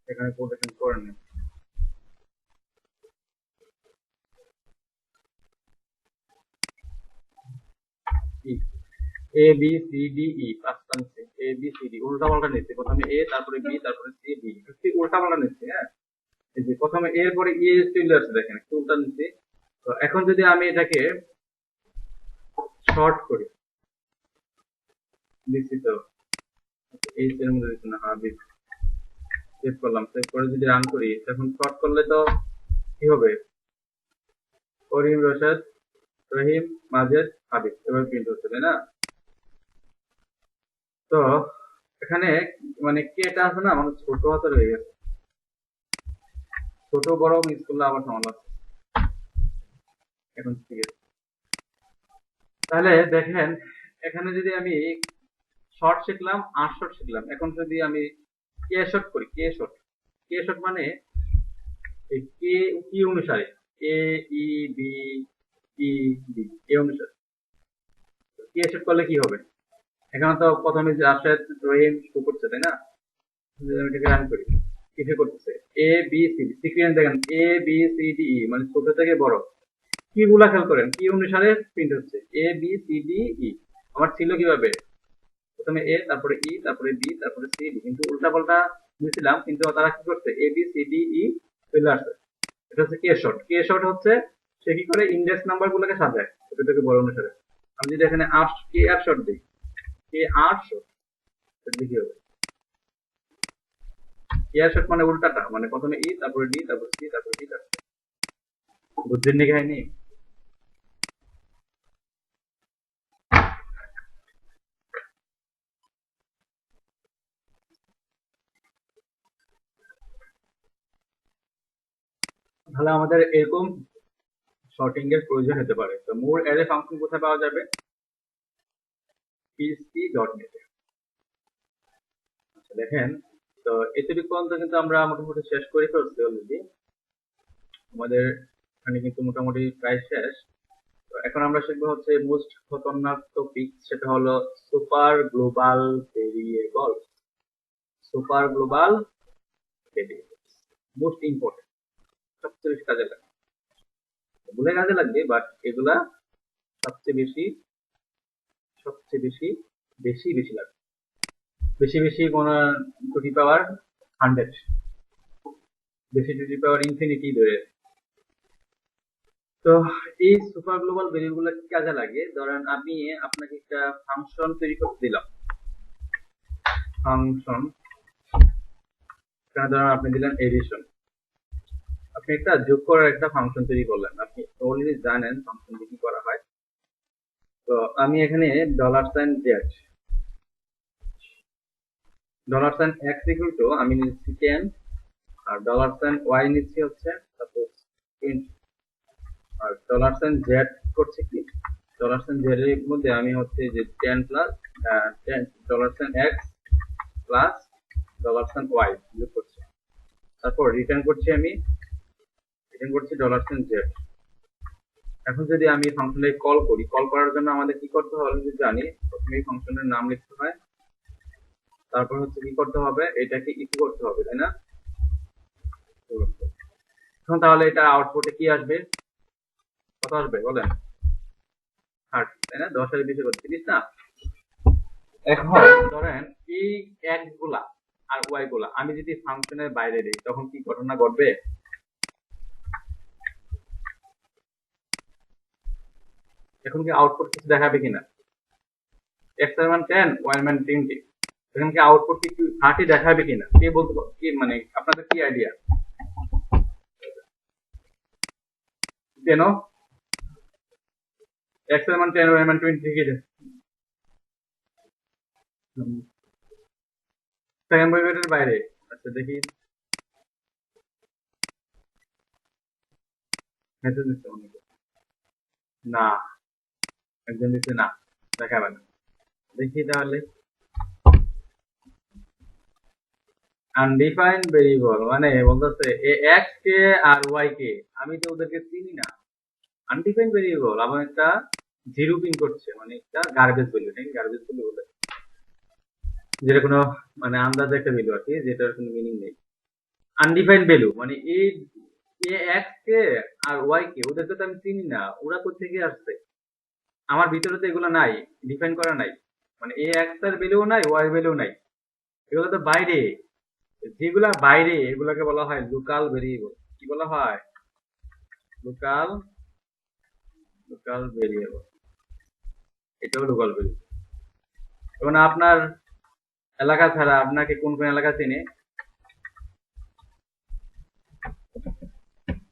[SPEAKER 1] এখানে কোটেশন করেন। A B C D E, পাঁচটা নিচ্ছে, এ বি সি ডি উল্টা পাল্টা নিচ্ছে। প্রথমে এ, তারপরে বি, তারপরে সি, ডি, উল্টা পাল্টা নিচ্ছে। হ্যাঁ, এই যে প্রথমে এর পরে ই চলে আসছে, দেখেন একটু উল্টা নিচ্ছে। তো এখন যদি আমি এটাকে শর্ট করি, দিচ্ছি তো এই এর মধ্যে দিচ্ছি না, হ্যাঁ সেভ করলাম, সেভ করে যদি রান করি, তখন শর্ট করলে তো কি হবে? করিম, রশাদ, রহিম, মাজেদ, হাবিব, এভাবে প্রিন্ট হচ্ছে, তাই না? তো এখানে মানে কেটা আছে না, মানে ছোট হাতের হয়ে গেছে, ছোট বড় মিস করলে আবার সমস্যা আছে। এখন ঠিক আছে। তাহলে দেখেন এখানে যদি আমি শর্ট শিখলাম আর শর্ট শিখলাম, এখন যদি আমি কে শর্ট করি, কে শর্ট মানে এই কে কি অনুসারে, এ E B E B A অনুসারে কে শর্ট করলে কি হবে? এখানে তো প্রথমে যে আসে রহিম শুরু করছে তাই না, যদি আমি এটাকে রান করি কিসে করতেছে A B C D, sequence দেখেন A B C D E, মানে ছোট থেকে বড় কি গুলা খেয়াল করেন কি অনুসারে প্রিন্ট হচ্ছে A B C D E. আমার ছিল কিভাবে, প্রথমে এ তারপরে ই তারপরে বি তারপরে সি ডি, কিন্তু উল্টা পাল্টা দিয়েছিলাম, কিন্তু তারা কি করছে A B C D E চলে আসছে। এটা হচ্ছে কে শর্ট। কে শর্ট হচ্ছে সে কি করে ইন্ডেক্স নাম্বার গুলোকে সাজায় ছোট থেকে বড় অনুসারে। আমি যদি এখানে আর কে আর শর্ট দিই, কে আর শর্ট কি হবে, কে আর শর্ট মানে উল্টাটা, মানে প্রথমে ই তারপরে ডি তারপর সি তারপর ডি তারপর, বুঝছেন নি কাহিনী? তাহলে আমাদের এরকম শর্টিং এর প্রয়োজন হতে পারে। তো মোর অ্যারে ফাংশন কোথায় পাওয়া যাবে, PHP.net এ। আচ্ছা দেখেন, তো এতটুকু পর্যন্ত কিন্তু আমরা মোটামুটি শেষ করে ফেলছি অলরেডি। আমাদের এখানে কিন্তু মোটামুটি প্রায় শেষ। তো এখন আমরা শিখবো হচ্ছে মোস্ট খতরনাক টপিক, সেটা হলো super global variable. Super global variable most important, সবচেয়ে বেশি কাজে লাগে, এগুলো কাজে লাগবে বাট এগুলা সবচেয়ে বেশি সবচেয়ে বেশি বেশি বেশি লাগবে, বেশি বেশি কোন টু দি পাওয়ার 100, বেশি টু দি পাওয়ার ইনফিনিটি ধরে। তো এই সুপার গ্লোবাল ভেরিয়েবল গুলো কি কাজে লাগে, ধরেন আমি আপনাকে একটা ফাংশন তৈরি করতে দিলাম, ফাংশন ধরেন আপনি দিলেন এডিশন, আপনি একটা যোগ করার একটা ফাংশন তৈরি করলেন, আপনি অলরেডি জানেন ফাংশন কি করা হয়। তো আমি এখানে $জেড, $x ইকুয়াল টু আমি নিচ্ছি 10, আর $y নিচ্ছি হচ্ছে সাপোজ 20, আর $z করছে কি, $z এর মধ্যে আমি হচ্ছে যে 10 প্লাস 10 $x প্লাস $y যোগ করছি, তারপর রিটার্ন করছি $z। এখন যদি আমি ফাংশনটাকে কল করি, কল করার জন্য আমাদের কি করতে হবে যদি জানি, প্রথমে এই ফাংশনের নাম লিখতে হয়, তারপর হচ্ছে কি করতে হবে, এটাকে ইকো করতে হবে তাই না। এখন তাহলে এটা আউটপুটে কি আসবে, কত আসবে বলেন, 30 তাই না, 10 এর বেশি করে 30 না। এখন ধরেন এই এক্স গুলা আর ওয়াই গুলা আমি যদি ফাংশনের বাইরে দিই তখন কি ঘটনা ঘটবে, এখন কি আউটপুট কিছু দেখাবে কিনা, এক্স এর মান 10 ওয়াই এর মান 20, এখন কি আউটপুট কি 30 দেখাবে কিনা, কে বলতে কি, মানে আপনাদের কি আইডিয়া, কেন এক্স এর মান 10 ওয়াই এর মান 20 লিখে দেন, সেকেন্ড ব্র্যাকেটের বাইরে। আচ্ছা দেখি মেসেজ দিচ্ছে অনেকে, না একজন দিচ্ছে না, দেখাবে না, দেখি তাহলে আনডিফাইন্ড ভেরিয়েবল মানে বলতেছে এ এক্স কে আর ওয়াই কে আমি তো ওদেরকে চিনি না, আনডিফাইন্ড ভেরিয়েবল আবার একটা জিরো পিন করছে, মানে একটা গার্বেজ ভ্যালু, এটাকে গার্বেজ ভ্যালু বলে, যেটা কোনো মানে আন্দাজে একটা ভ্যালু আর কি, যেটার কোনো মিনিং নেই। আনডিফাইন্ড ভ্যালু মানে এই এ এক্স কে আর ওয়াই কে ওদেরকে তো আমি চিনি না, ওরা কোথা থেকে আসছে, আমার ভিতরে তো এগুলো নাই, ডিফাইন করা নাই, মানে এ এক্স এর ভ্যালু নাই ওয়াই ভ্যালু নাই, এগুলো তো বাইরে, যেগুলা বাইরে এগুলাকে বলা হয় লোকাল ভেরিয়েবল। কি বলা হয়, লোকাল লোকাল ভেরিয়েবল, এটাও লোকাল ভেরিয়েবল। এবং আপনার এলাকা ছাড়া আপনাকে কোন কোন এলাকা চিনে,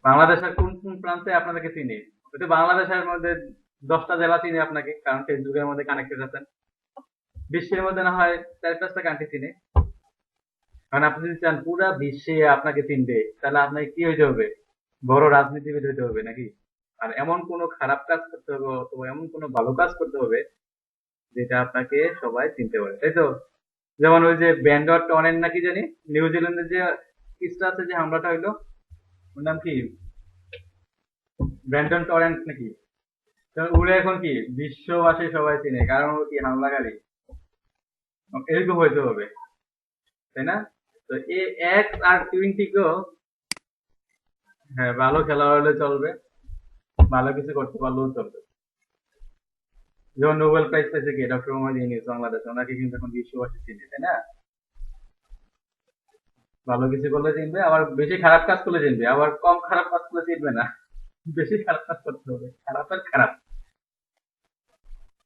[SPEAKER 1] বাংলাদেশের কোন কোন প্রান্তে আপনাদেরকে চিনে, হয়তো বাংলাদেশের মধ্যে 10টা জেলা চিনে আপনাকে, কারণ ফেসবুকের মধ্যে কানেক্টেড আছেন। বিশ্বের মধ্যে না হয় 4-5টা কান্ট্রি চিনে, কারণ আপনি যদি চান পুরা বিশ্বে আপনাকে চিনবে তাহলে আপনাকে কি হইতে হবে, বড় রাজনীতিবিদ হইতে হবে নাকি।
[SPEAKER 2] আর এমন কোনো খারাপ কাজ করতে হবে অথবা এমন কোনো ভালো কাজ করতে হবে যেটা আপনাকে সবাই চিনতে পারে, তাই তো? যেমন ওই যে ব্যান্ডট টরেন্ট নাকি জানি, নিউজিল্যান্ডের যে কিসটা আছে, যে হামলাটা হইলো, ওর নাম কি, ব্র্যান্ডন টরেন্ট নাকি? তো ওরে এখন কি বিশ্ববাসী সবাই চিনে, কারণ ও কি হামলাকারী। এরকম হইতে হবে, তাই না? তো এ এক্স আর টোয়েন্টিকেও, হ্যাঁ, ভালো খেলা হলে চলবে, ভালো কিছু করতে পারলেও চলবে। যেমন নোবেল প্রাইজ পেয়েছে কি ডক্টর মোহাম্মদ ইউনূস, বাংলাদেশ, ওনাকে কিন্তু এখন বিশ্ববাসী চিনে, তাই না? ভালো কিছু করলে চিনবে, আবার বেশি খারাপ কাজ করলে চিনবে, আবার কম খারাপ কাজ করলে চিনবে না। বেশি খারাপ কাজ করতে হবে, খারাপের খারাপ,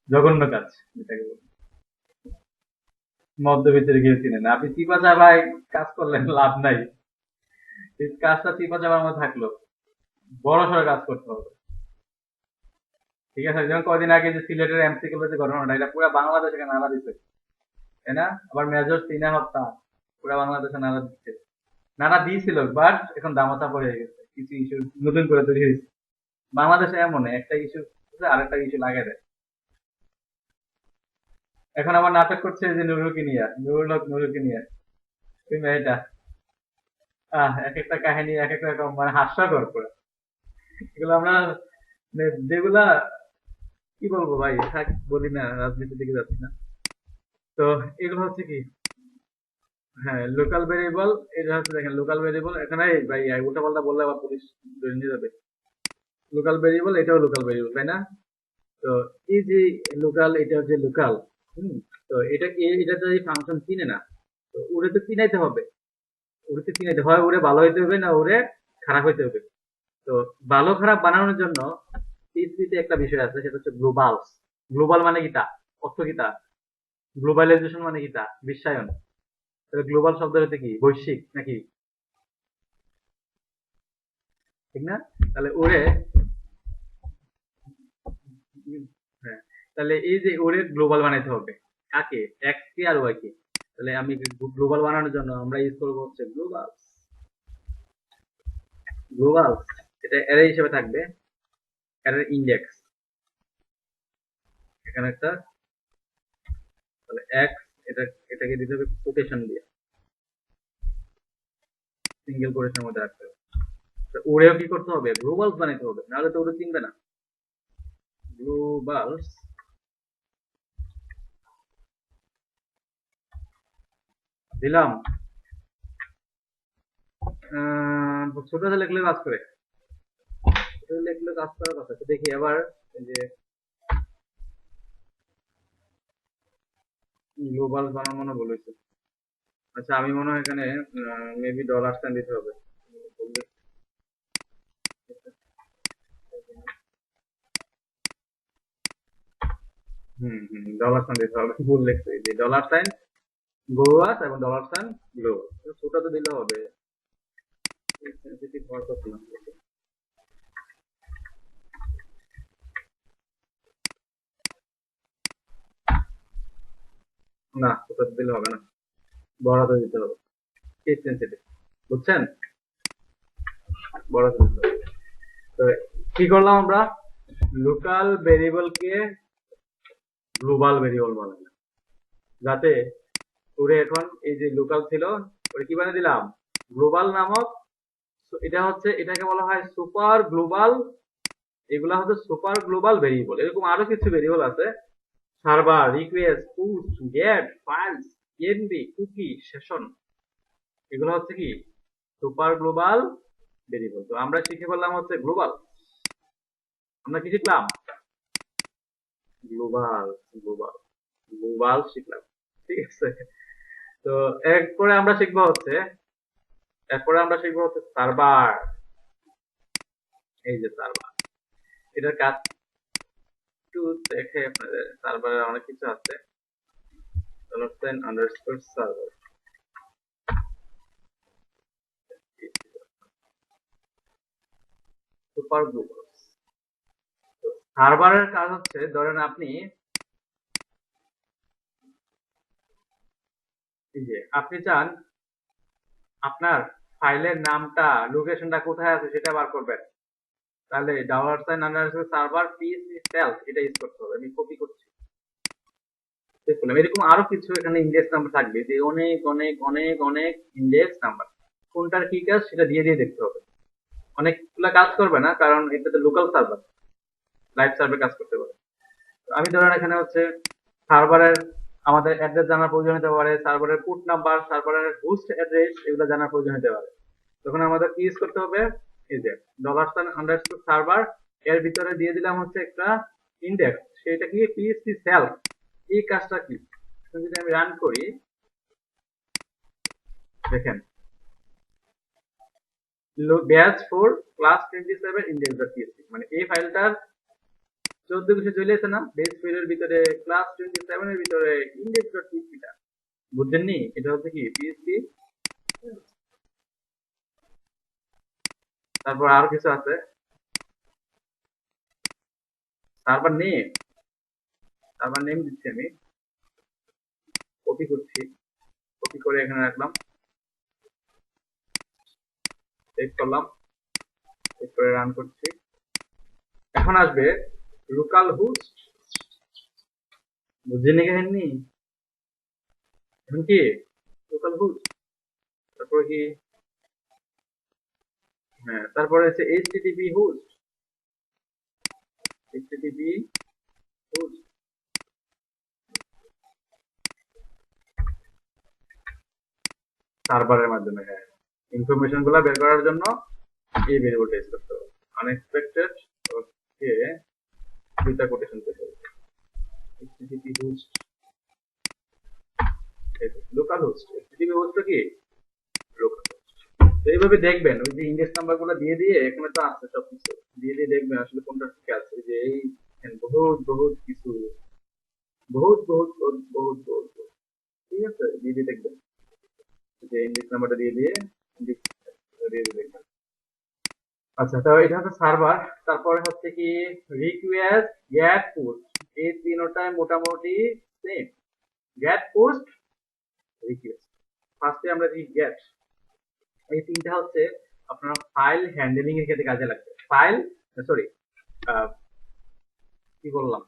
[SPEAKER 2] জঘন্য কাজ যেটাকে বলে। মধ্যবিত্তের কেউ চিনে না, আপনি চিপা চাপায় কাজ করলেন লাভ নাই। এই কাজটা চিপা চাপার মধ্যে থাকলো, বড় সড়ো কাজ করতে হবে। ঠিক আছে, যেমন কয়দিন আগে যে সিলেটের এমসি কলেজে ঘটনাটা, এটা পুরো বাংলাদেশকে নাড়া দিচ্ছে, তাই না? আবার মেজর সিনা হত্যা, পুরো বাংলাদেশে নাড়া দিচ্ছে, নাড়া দিয়েছিল, বাট এখন দামাচা পড়ে গেছে, কিছু ইস্যু নতুন করে তৈরি হয়েছে। বাংলাদেশে এমন একটা ইস্যু আরেকটা ইস্যু লাগাই দেয়। এখন আবার নাটক করছে যে নুরুলকে নিয়ে, নুরুল হক নুরুলকে নিয়ে, ওই মেয়েটা, এক একটা কাহিনী এক এক রকম, মানে হাস্যকর পুরো। এগুলো আমরা মানে যেগুলা, কি বলবো ভাই, থাক বলি না, রাজনীতির দিকে যাচ্ছি না। তো এগুলো হচ্ছে কি, হ্যাঁ, লোকাল ভেরিয়েবল। এটা হচ্ছে দেখেন লোকাল ভেরিয়েবল, এখানে এই ভাই উল্টা পাল্টা বললে আবার পুলিশ ধরে নিয়ে যাবে। লোকাল ভেরিয়েবল, এটাও লোকাল ভেরিয়েবল, তাই না? তো এই যে লোকাল, এটা হচ্ছে লোকাল। হম। তো এটা তো এই ফাংশন চিনে না, তো ওরে তো চিনাইতে হবে। ওরে তো চিনাইতে হয়, ওরে ভালো হইতে হবে না ওরে খারাপ হইতে হবে। তো ভালো খারাপ বানানোর জন্য পৃথিবীতে একটা বিষয় আছে, সেটা হচ্ছে গ্লোবাল। গ্লোবাল মানে কি তা, অর্থ কি তা, গ্লোবালাইজেশন মানে কি তা, বিশ্বায়ন। তাহলে গ্লোবাল শব্দ হচ্ছে কি, বৈশ্বিক নাকি, ঠিক না? তাহলে ওরে, হ্যাঁ, তাহলে এই যে ওরে গ্লোবাল বানাইতে হবে, কাকে, এক্স কে আর ওয়াই কে। তাহলে আমি গ্লোবাল বানানোর জন্য আমরা ইউজ করবো হচ্ছে গ্লোবাল। গ্লোবাল, এটা অ্যারে হিসেবে থাকবে, অ্যারের ইন্ডেক্স এখানে একটা, তাহলে এক্স, এটা, এটাকে দিতে হবে কোটেশন দিয়ে, সিঙ্গেল কোটেশনের মধ্যে রাখতে হবে। তো ওরেও কি করতে হবে, গ্লোবালস বানাইতে হবে, নাহলে তো ওরে চিনবে না। গ্লোবালস দিলাম। ছোট হাতে লিখলে কাজ করে, ছোট হাতে লিখলে কাজ করার কথা। তো দেখি এবার, এই যে গ্লোবাল বানানো মনে বলেছে। আচ্ছা, আমি মনে হয় এখানে মেবি ডলার সাইন দিতে হবে। হম হম, ডলার সাইন দিতে হবে, ভুল লিখছে, এই যে ডলার সাইন গ্লোবাস এবং ডলার সাইন গ্লোবাল, ছোট তো দিলে হবে, সেনসিটিভ হওয়ার কথা না। না, ছোট দিলে হবে না, বড় দিতে হবে, কেস সেনসিটিভ, বুঝছেন? বড় দিতে হবে। তো কি করলাম আমরা, লোকাল ভেরিয়েবলকে গ্লোবাল ভেরিয়েবল বানালাম, যাতে ওরে এখন এই যে লোকাল ছিল, ওরে কি বানিয়ে দিলাম, গ্লোবাল নামক। এটা হচ্ছে, এটাকে বলা হয় সুপার গ্লোবাল। এগুলা হচ্ছে সুপার গ্লোবাল ভেরিয়েবল। এরকম আরো কিছু ভেরিয়েবল আছে, server, request, push, get, files, env, cookie, session. এগুলো হচ্ছে কি সুপার গ্লোবাল ভেরিয়েবল। তো আমরা শিখে বললাম হচ্ছে গ্লোবাল, আমরা কি শিখলাম, গ্লোবাল, গ্লোবাল, গ্লোবাল শিখলাম, ঠিক আছে? তো এরপরে আমরা শিখবো হচ্ছে, সার্ভার। এই যে সার্ভার, এটার কাজ একটু দেখে আপনাদের, সার্ভারের অনেক কিছু আছে, আন্ডারস্কোর সার্ভার, সুপার গ্লোবাল। সার্ভারের কাজ হচ্ছে, ধরেন আপনি, এই যে আপনি চান আপনার ফাইলের নামটা, লোকেশনটা কোথায় আছে সেটা বার করবেন, তাহলে $সার্ভার পিএসপি সেলফ এটা ইউজ করতে হবে। আমি কপি করছি, দেখলাম এরকম আরো কিছু এখানে ইন্ডেক্স নাম্বার থাকবে, যে অনেক অনেক অনেক অনেক ইন্ডেক্স নাম্বার, কোনটার কি কাজ সেটা দিয়ে দিয়ে দেখতে হবে। অনেকগুলা কাজ করবে না, কারণ এটা তো লোকাল সার্ভার, লাইভ সার্ভার কাজ করতে পারে। তো আমি ধরেন এখানে হচ্ছে সার্ভারের আমাদের অ্যাড্রেস জানার প্রয়োজন হতে পারে, সার্ভারের পোর্ট নাম্বার, সার্ভারের হোস্ট অ্যাড্রেস এগুলো জানার প্রয়োজন হতে পারে। তখন আমাদের কি ইউজ করতে হবে, এই যে $সার্ভার এর ভিতরে দিয়ে দিলাম হচ্ছে একটা ইন্ডেক্স, সেটা কি পিএসপি সেলফ। এই কাজটা কি, এখন যদি আমি রান করি, দেখেন ব্যাচ 4 ক্লাস 27 index.php, মানে এই ফাইলটার 14 কিছু চলে এসে না, বেস ফাইলের ভিতরে ক্লাস 27 এর ভিতরে index.php টা বুঝছেননি, এটা হচ্ছে কি পিএসপি। তারপর আরো কিছু আছে, সার্ভার নেম দিচ্ছি আমি, কপি করছি, কপি করে এখানে রাখলাম, সেভ করলাম, সেভ করে রান করছি। এখন আসবে লোকাল হোস্ট, বুঝছেন এখানে এখন কি লোকাল হোস্ট, তারপরে কি, হ্যাঁ তারপরে হচ্ছে এইচটিটিপি হোস্ট, এইচটিটিপি হোস্ট সার্ভারের মাধ্যমে, হ্যাঁ ইনফরমেশন গুলা বের করার জন্য এই ভেরিয়েবলটা ইউজ করতে হবে। আনএক্সপেক্টেড ওকে, দুইটা কোটেশন করতে হবে, HTTP host, local host, HTTP host কি লোকাল হোস্ট। তো এইভাবে দেখবেন ওই যে ইন্ডেক্স নাম্বার গুলো দিয়ে দিয়ে, এখানে তো আছে সবকিছু দিয়ে দিয়ে দেখবেন আসলে কোনটা ঠিক আছে, যে এই বহুত বহুত কিছু, বহুত বহুত বহুত বহুত বহুত বহুত, ঠিক আছে, দিয়ে দিয়ে দেখবেন, যে ইন্ডেক্স নাম্বারটা দিয়ে দিয়ে ইন্ডেক্স দিয়ে দিয়ে দেখবেন। আচ্ছা, তো এটা হচ্ছে সার্ভার। তারপরে হচ্ছে কি রিকোয়েস্ট, গেট, পোস্ট, এই তিনটায় মোটামুটি সেম। Gate, post, request. ফার্স্টে আমরা দেখি গেট, এই তিনটা হচ্ছে আপনার ফাইল হ্যান্ডলিং এর ক্ষেত্রে কাজে লাগবে। ফাইল সরি কি বললাম,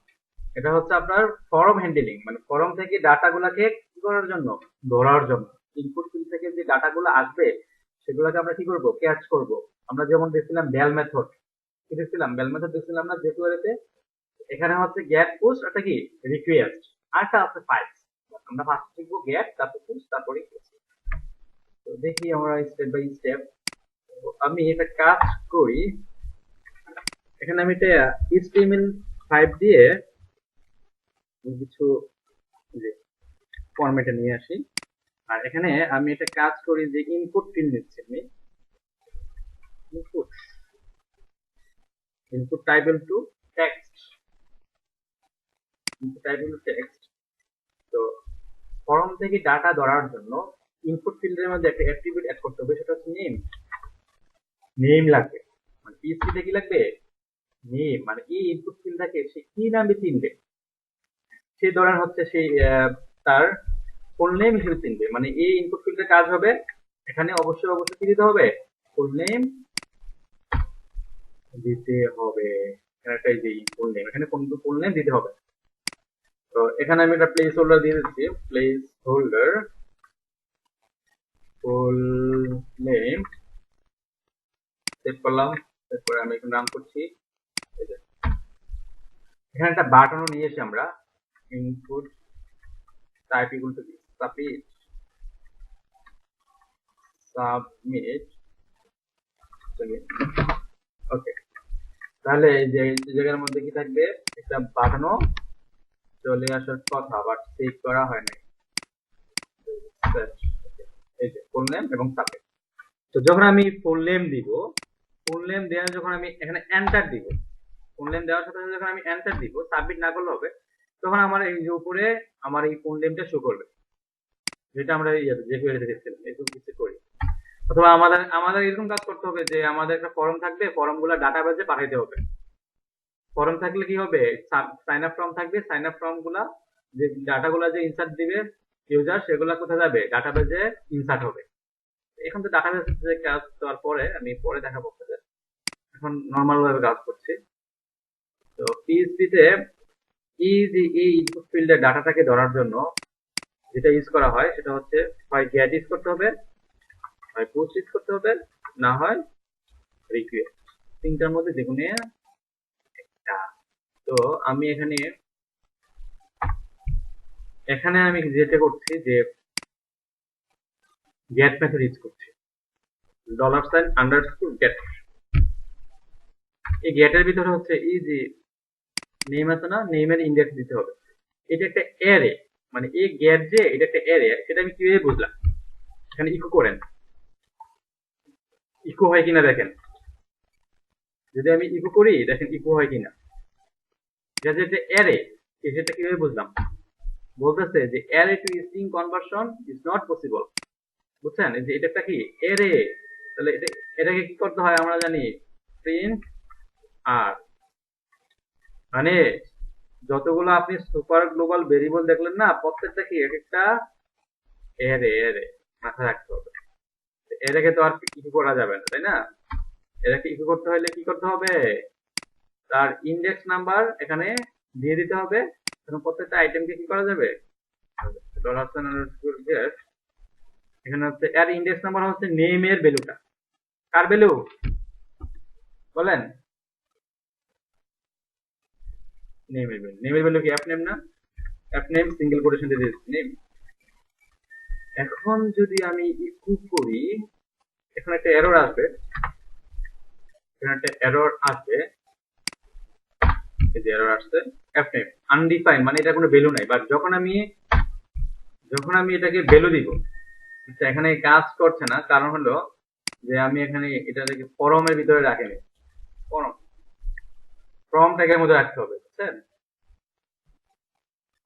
[SPEAKER 2] এটা হচ্ছে আপনার ফর্ম হ্যান্ডলিং, মানে ফর্ম থেকে ডাটা গুলাকে কি করার জন্য, ধরার জন্য। ইনপুট ফিল্ড থেকে যে ডাটা গুলো আসবে সেগুলোকে আমরা কি করব, ক্যাচ করব। আমরা যেমন দেখছিলাম বেল মেথড, কি দেখছিলাম, বেল মেথড দেখছিলাম না জেকুয়ারিতে। এখানে হচ্ছে গেট, পোস্ট, একটা কি রিকোয়েস্ট, আরটা আছে ফাইলস। আমরা ফার্স্ট শিখবো গেট, তারপর পোস্ট, তারপরে রিকোয়েস্ট। তো দেখি আমরা স্টেপ বাই স্টেপ। আমি এটা কাজ করি, এখানে আমি এটা HTML5 দিয়ে কিছু ফরম্যাটে নিয়ে আসি। আর এখানে আমি একটা কাজ করি যে ইনপুট ফিল্ড নিচ্ছি আমি, input type to text, input type to text. তো ফর্ম থেকে ডাটা ধরার জন্য ইনপুট ফিল্ডের মধ্যে একটা অ্যাট্রিবিউট অ্যাড করতে হবে, সেটা হচ্ছে নেম। নেম লাগবে, মানে পিএসপিতে কি লাগবে, নেম, মানে এই ইনপুট ফিল্ডটাকে সে কি নামে চিনবে, সে ধরেন হচ্ছে সেই তার ফুল নেম হিসেবে চিনবে। মানে এই ইনপুট ফিল্ডের কাজ হবে এখানে অবশ্যই অবশ্যই কি দিতে হবে, ফুল নেম দিতে হবে। একটা যে ফুল নেম, এখানে কোন ফুল নেম দিতে হবে। তো এখানে আমি একটা প্লেস হোল্ডার দিয়ে দিচ্ছি, place holder full name, save করলাম, তারপরে আমি এখন রান করছি। এখানে একটা বাটনও নিয়ে এসে আমরা input type equal to submit, okay. তাহলে এই যে জায়গার মধ্যে কি থাকবে, একটা বাটনও চলে আসার কথা, বাট সেভ করা হয় নাই। এই যে ফুল নেম এবং সাবমিট। তো যখন আমি ফুল নেম দিব, ফুল নেম দেওয়ার যখন আমি এখানে এন্টার দিব, ফুল নেম দেওয়ার সাথে সাথে যখন আমি এন্টার দিব, সাবমিট না করলে হবে, তখন আমার এই যে উপরে আমার এই ফুল নেমটা শো করবে, যেটা আমরা যে কোয়েরিতে দেখছিলাম। এরকম কিছু করি, অথবা আমাদের আমাদের এরকম কাজ করতে হবে যে আমাদের একটা ফর্ম থাকবে, ফর্মগুলো ডাটাবেজে পাঠাইতে হবে। ফর্ম থাকলে কি হবে, সাইন আপ ফর্ম থাকবে, সাইন আপ ফর্ম গুলা যে ডাটাগুলো যে ইনসার্ট দিবে ইউজার, সেগুলা কোথায় যাবে,
[SPEAKER 1] এখন নর্মাল ভাবে কাজ করছি। তো পিএইচপি তে এই ইনপুট ফিল্ডের ডাটাটাকে ধরার জন্য যেটা ইউজ করা হয় সেটা হচ্ছে হয় গেট ইউজ করতে হবে, হয় পোস্ট ইউজ করতে হবে, না হয় রিকোয়েস্ট। তিনটার মধ্যে যে কোনো একটা। তো আমি এখানে আমি যেটা করছি যে গেট মেথড ইউজ করছি, $আন্ডারস্কোর গেট। এই গেটের ভিতরে হচ্ছে এই যে নেম আছে না, নেমের ইন্ডেক্স দিতে হবে। এটা একটা অ্যারে, মানে এই গেট যে এটা একটা অ্যারে, সেটা আমি কিভাবে বুঝলাম? এখানে ইকো করেন, ইকো হয় কিনা দেখেন। যদি আমি ইকো করি দেখেন ইকো হয় কিনা। এটা যে অ্যারে, সেটা কিভাবে বুঝলাম? বলতেছে যে array two string conversion is not possible. বুঝছেন? এই যে এটা কি অ্যারে, তাহলে এটাকে কি করতে হয় আমরা জানি, প্রিন্ট আর, মানে যতগুলো আপনি সুপার গ্লোবাল ভেরিয়েবল দেখলেন না, প্রত্যেকটা কি এক একটা অ্যারে মাথায় রাখতে হবে। এটাকে তো আর কিছু করা যাবে না, তাই না? এটাকে ইকো করতে হলে কি করতে হবে? তার ইন্ডেক্স নাম্বার এখানে দিয়ে দিতে হবে। এবং প্রত্যেকটা আইটেমকে কি করা যাবে? $get, এখানে হচ্ছে এর ইন্ডেক্স নাম্বার হচ্ছে নেমের ভ্যালুটা। কার ভ্যালু বলেন? নেমের ভ্যালু কি অ্যাপ নেম না? অ্যাপ নেম সিঙ্গেল কোটেশন দিয়ে দিচ্ছি নেম। এখন যদি আমি ইকো করি, এখানে একটা এরর আসবে, এখানে একটা এরর আসবে, এই যে এরর আসছে অ্যাপ নেম আনডিফাইন, মানে এটা কোনো ভ্যালু নাই। বাট যখন আমি এটাকে ভ্যালু দিব, আচ্ছা এখানে কাজ করছে না, কারণ হলো যে আমি এখানে এটাকে ফরমের ভিতরে রাখিনি। ফর্ম ট্যাগের মধ্যে রাখতে হবে, বুঝছেন?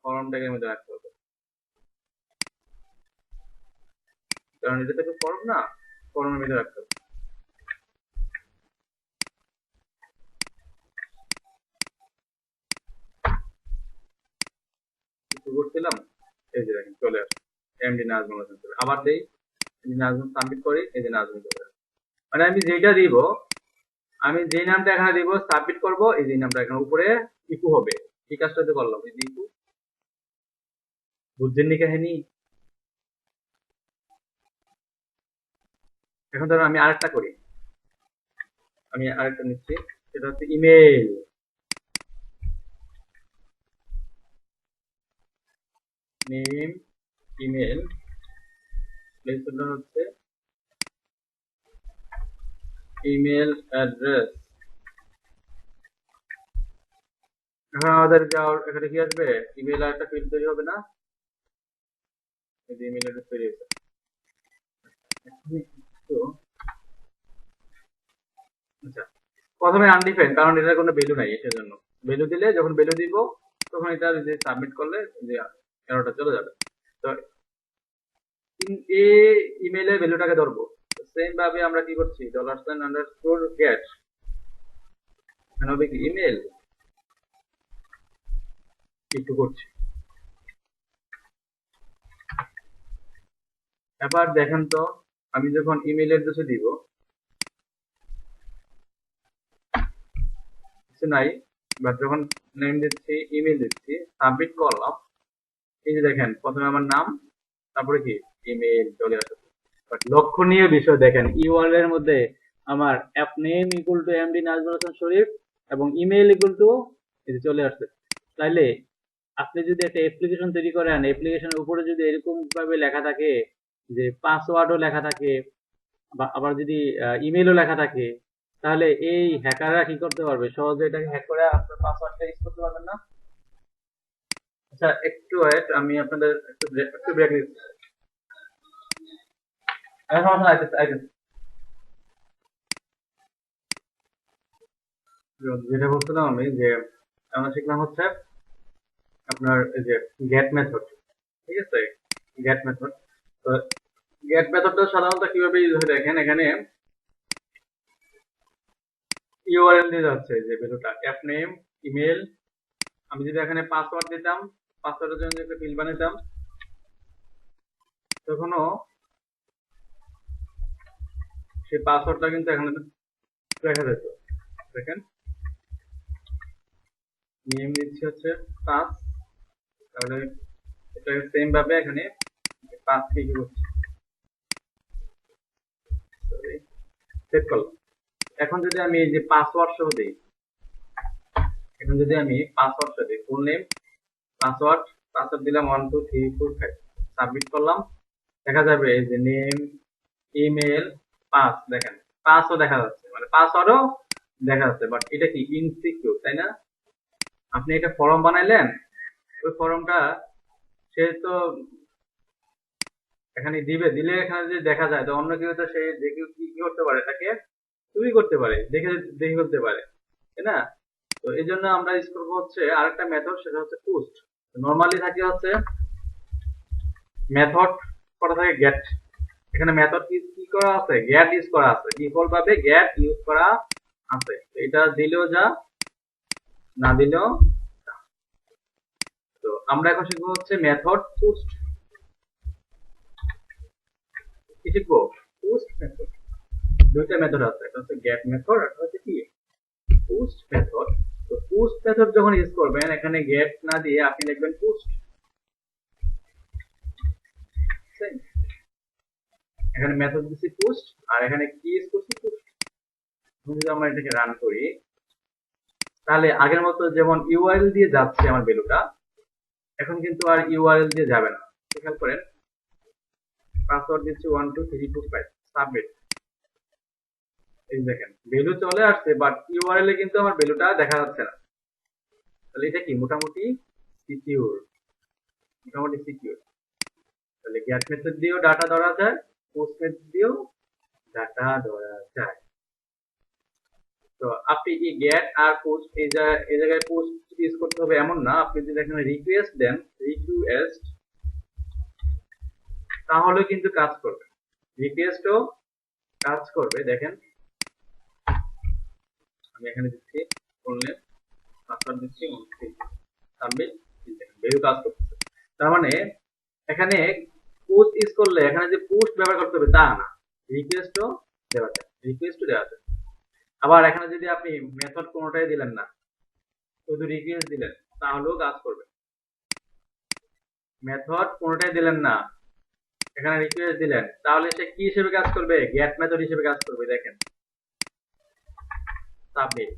[SPEAKER 1] ফর্ম ট্যাগের মধ্যে রাখতে হবে, কারণ এটা তো ফর্ম না, ফর্মের মধ্যে রাখতে হবে। কিছু করছিলাম, এই যে দেখেন চলে আসে এমডি নাজমুল হাসান চলে। আবার দেই এমডি নাজমুল, সাবমিট করি, এই যে নাজমুল চলে আসে। মানে আমি যেটা দিব, আমি যে নামটা এখানে দিব, সাবমিট করব, এই যে নামটা এখানে উপরে ইকো হবে। এই কাজটা তো করলাম, এই যে ইকো। বুঝছেন নি কাহিনী? এখন ধরো আমি আরেকটা করি, আমি আরেকটা নিচ্ছি, সেটা হচ্ছে ইমেল। নেম ইমেল, প্লেসহোল্ডার হচ্ছে ইমেল অ্যাড্রেস। এখন আমাদের এখানে কি আসবে? ইমেল আর একটা ফিল্ড তৈরি হবে না? এই যে ইমেল অ্যাড্রেস তৈরি হয়েছে। তো আচ্ছা, প্রথমে আনডিফাইন, কারণ এটার কোনো ভ্যালু নাই, এটার জন্য ভ্যালু দিলে, যখন ভ্যালু দিব তখন এটা যে সাবমিট করলে যে এররটা চলে যাবে। তো এই ইমেলের ভ্যালুটাকে ধরবো, সেম ভাবে আমরা কি করছি, $get, এখানে হবে কি ইমেল, একটু করছি। এবার দেখেন তো, আমি যখন ইমেল অ্যাড্রেসে দিব কিছু নাই, বাট যখন নেম দিচ্ছি, ইমেল দিচ্ছি, সাবমিট করলাম, এই যে দেখেন প্রথমে আমার নাম, তারপরে কি ইমেল চলে আসে। বাট লক্ষণীয় বিষয় দেখেন, ইউআরএল এর মধ্যে আমার app name equal to MD Nazmul Hasan Sharif এবং ইমেল ইকুয়াল টু এই যে চলে আসছে। তাইলে আপনি যদি একটা অ্যাপ্লিকেশন তৈরি করেন, অ্যাপ্লিকেশনের উপরে যদি এরকম ভাবে লেখা থাকে যে পাসওয়ার্ডও লেখা থাকে, বা আবার যদি ইমেলও লেখা থাকে, তাহলে এই হ্যাকাররা কি করতে পারবে? সহজে এটাকে হ্যাক করে আপনার পাসওয়ার্ডটা ইউজ করতে পারবেন না? আচ্ছা একটু ওয়েট, আমি আপনাদের একটু ব্রেক দিচ্ছি। সমস্যা আইতেছে আইতেছে। যেটা বলছিলাম আমি, যে আমরা শিখলাম হচ্ছে আপনার এই যে গেট মেথড, ঠিক আছে? গেট মেথড, তো গেট মেথডটা সাধারণত কিভাবে ইউজ হয় দেখেন, এখানে ইউআরএল দিয়ে যাচ্ছে যে ভ্যালুটা অ্যাপ নেম ইমেল। আমি যদি এখানে পাসওয়ার্ড দিতাম, পাসওয়ার্ডের জন্য একটা ফিল্ড বানাতাম, তখনও সেই পাসওয়ার্ডটা কিন্তু এখানে দেখা যেত।
[SPEAKER 2] দেখেন নেম দিচ্ছি হচ্ছে 5, তাহলে এটা সেম ভাবে এখানে 5 কে কি করছি, সেভ করলাম। এখন যদি আমি এই যে পাসওয়ার্ড সহ দিই, এখন যদি আমি পাসওয়ার্ড সহ দিই, ফুল নেম পাসওয়ার্ড, পাসওয়ার্ড দিলাম 1 2 3 4 5, সাবমিট করলাম, দেখা যাবে এই যে নেম ইমেল পাস, দেখেন পাসও দেখা যাচ্ছে, মানে পাসওয়ার্ডও দেখা যাচ্ছে, বাট এটা কি ইনসিকিউর, তাই না? আপনি একটা ফর্ম বানাইলেন, ওই ফর্মটা সে তো এখানে দিলে এখানে যদি দেখা যায়, তো অন্য কেউ তো সে দেখে কি কি করতে পারে, তাকে চুরি করতে পারে, দেখে দেখে ফেলতে পারে, তাই না? তো এই জন্য আমরা ইউজ করবো হচ্ছে আরেকটা মেথড, সেটা হচ্ছে পোস্ট। নর্মালি থাকে হচ্ছে মেথড করা থাকে গেট, এখানে মেথড কি করা আছে, গেট ইউজ করা আছে, ডিফল্ট ভাবে গেট ইউজ করা আছে, এটা দিলেও যা, না দিলেও যা। তো আমরা এখন শিখবো হচ্ছে মেথড পোস্ট। কি শিখবো? Post method. দুইটা মেথড আছে, একটা হচ্ছে গেট মেথড, একটা হচ্ছে কি পোস্ট মেথড। তো পোস্ট মেথড যখন ইউজ করবেন, এখানে গেট না দিয়ে আপনি লিখবেন পোস্ট। এখানে মেথড দিচ্ছি পোস্ট, আর এখানে কি ইউজ করছি পোস্ট। যদি আমরা এটাকে রান করি, তাহলে আগের মতো যেমন ইউআরএল দিয়ে যাচ্ছে আমার ভ্যালুটা, এখন কিন্তু আর ইউআরএল দিয়ে যাবে না। খেয়াল করেন, পাসওয়ার্ড দিচ্ছি 1 2 3 4 5, সাবমিট। এই দেখেন ভ্যালু চলে আসছে, বাট ইউআরএল এ কিন্তু আমার ভ্যালুটা দেখা যাচ্ছে না। তাহলে এটা কি মোটামুটি সিকিউর, মোটামুটি সিকিউর। তাহলে গেট মেথড দিয়েও ডাটা ধরা যায়, পোস্ট মেথড দিয়েও ডাটা ধরা যায়। তো আপনি কি গেট আর পোস্ট এই জায়গায় পোস্ট ইউজ করতে হবে এমন না, আপনি যদি এখানে রিকোয়েস্ট দেন, রিকোয়েস্ট, তাহলে কিন্তু কাজ করবে, রিকোয়েস্টও কাজ করবে। দেখেন আমি এখানে দিচ্ছি বললেন, পাসওয়ার্ড দিচ্ছি, সাবমিট, ভ্যালু কাজ করতেছে। তার মানে এখানে পোস্ট ইউজ করলে এখানে যে পোস্ট ব্যবহার করতে হবে তা না, রিকোয়েস্টও দেওয়া যায়, রিকোয়েস্টও দেওয়া যায়। আবার এখানে যদি আপনি মেথড কোনোটাই দিলেন না, শুধু রিকোয়েস্ট দিলেন, তাহলেও কাজ করবে। মেথড কোনোটাই দিলেন না, এখানে রিকোয়েস্ট দিলেন, তাহলে সে কি হিসেবে কাজ করবে, গেট মেথড হিসেবে কাজ করবে। দেখেন সাবমিট,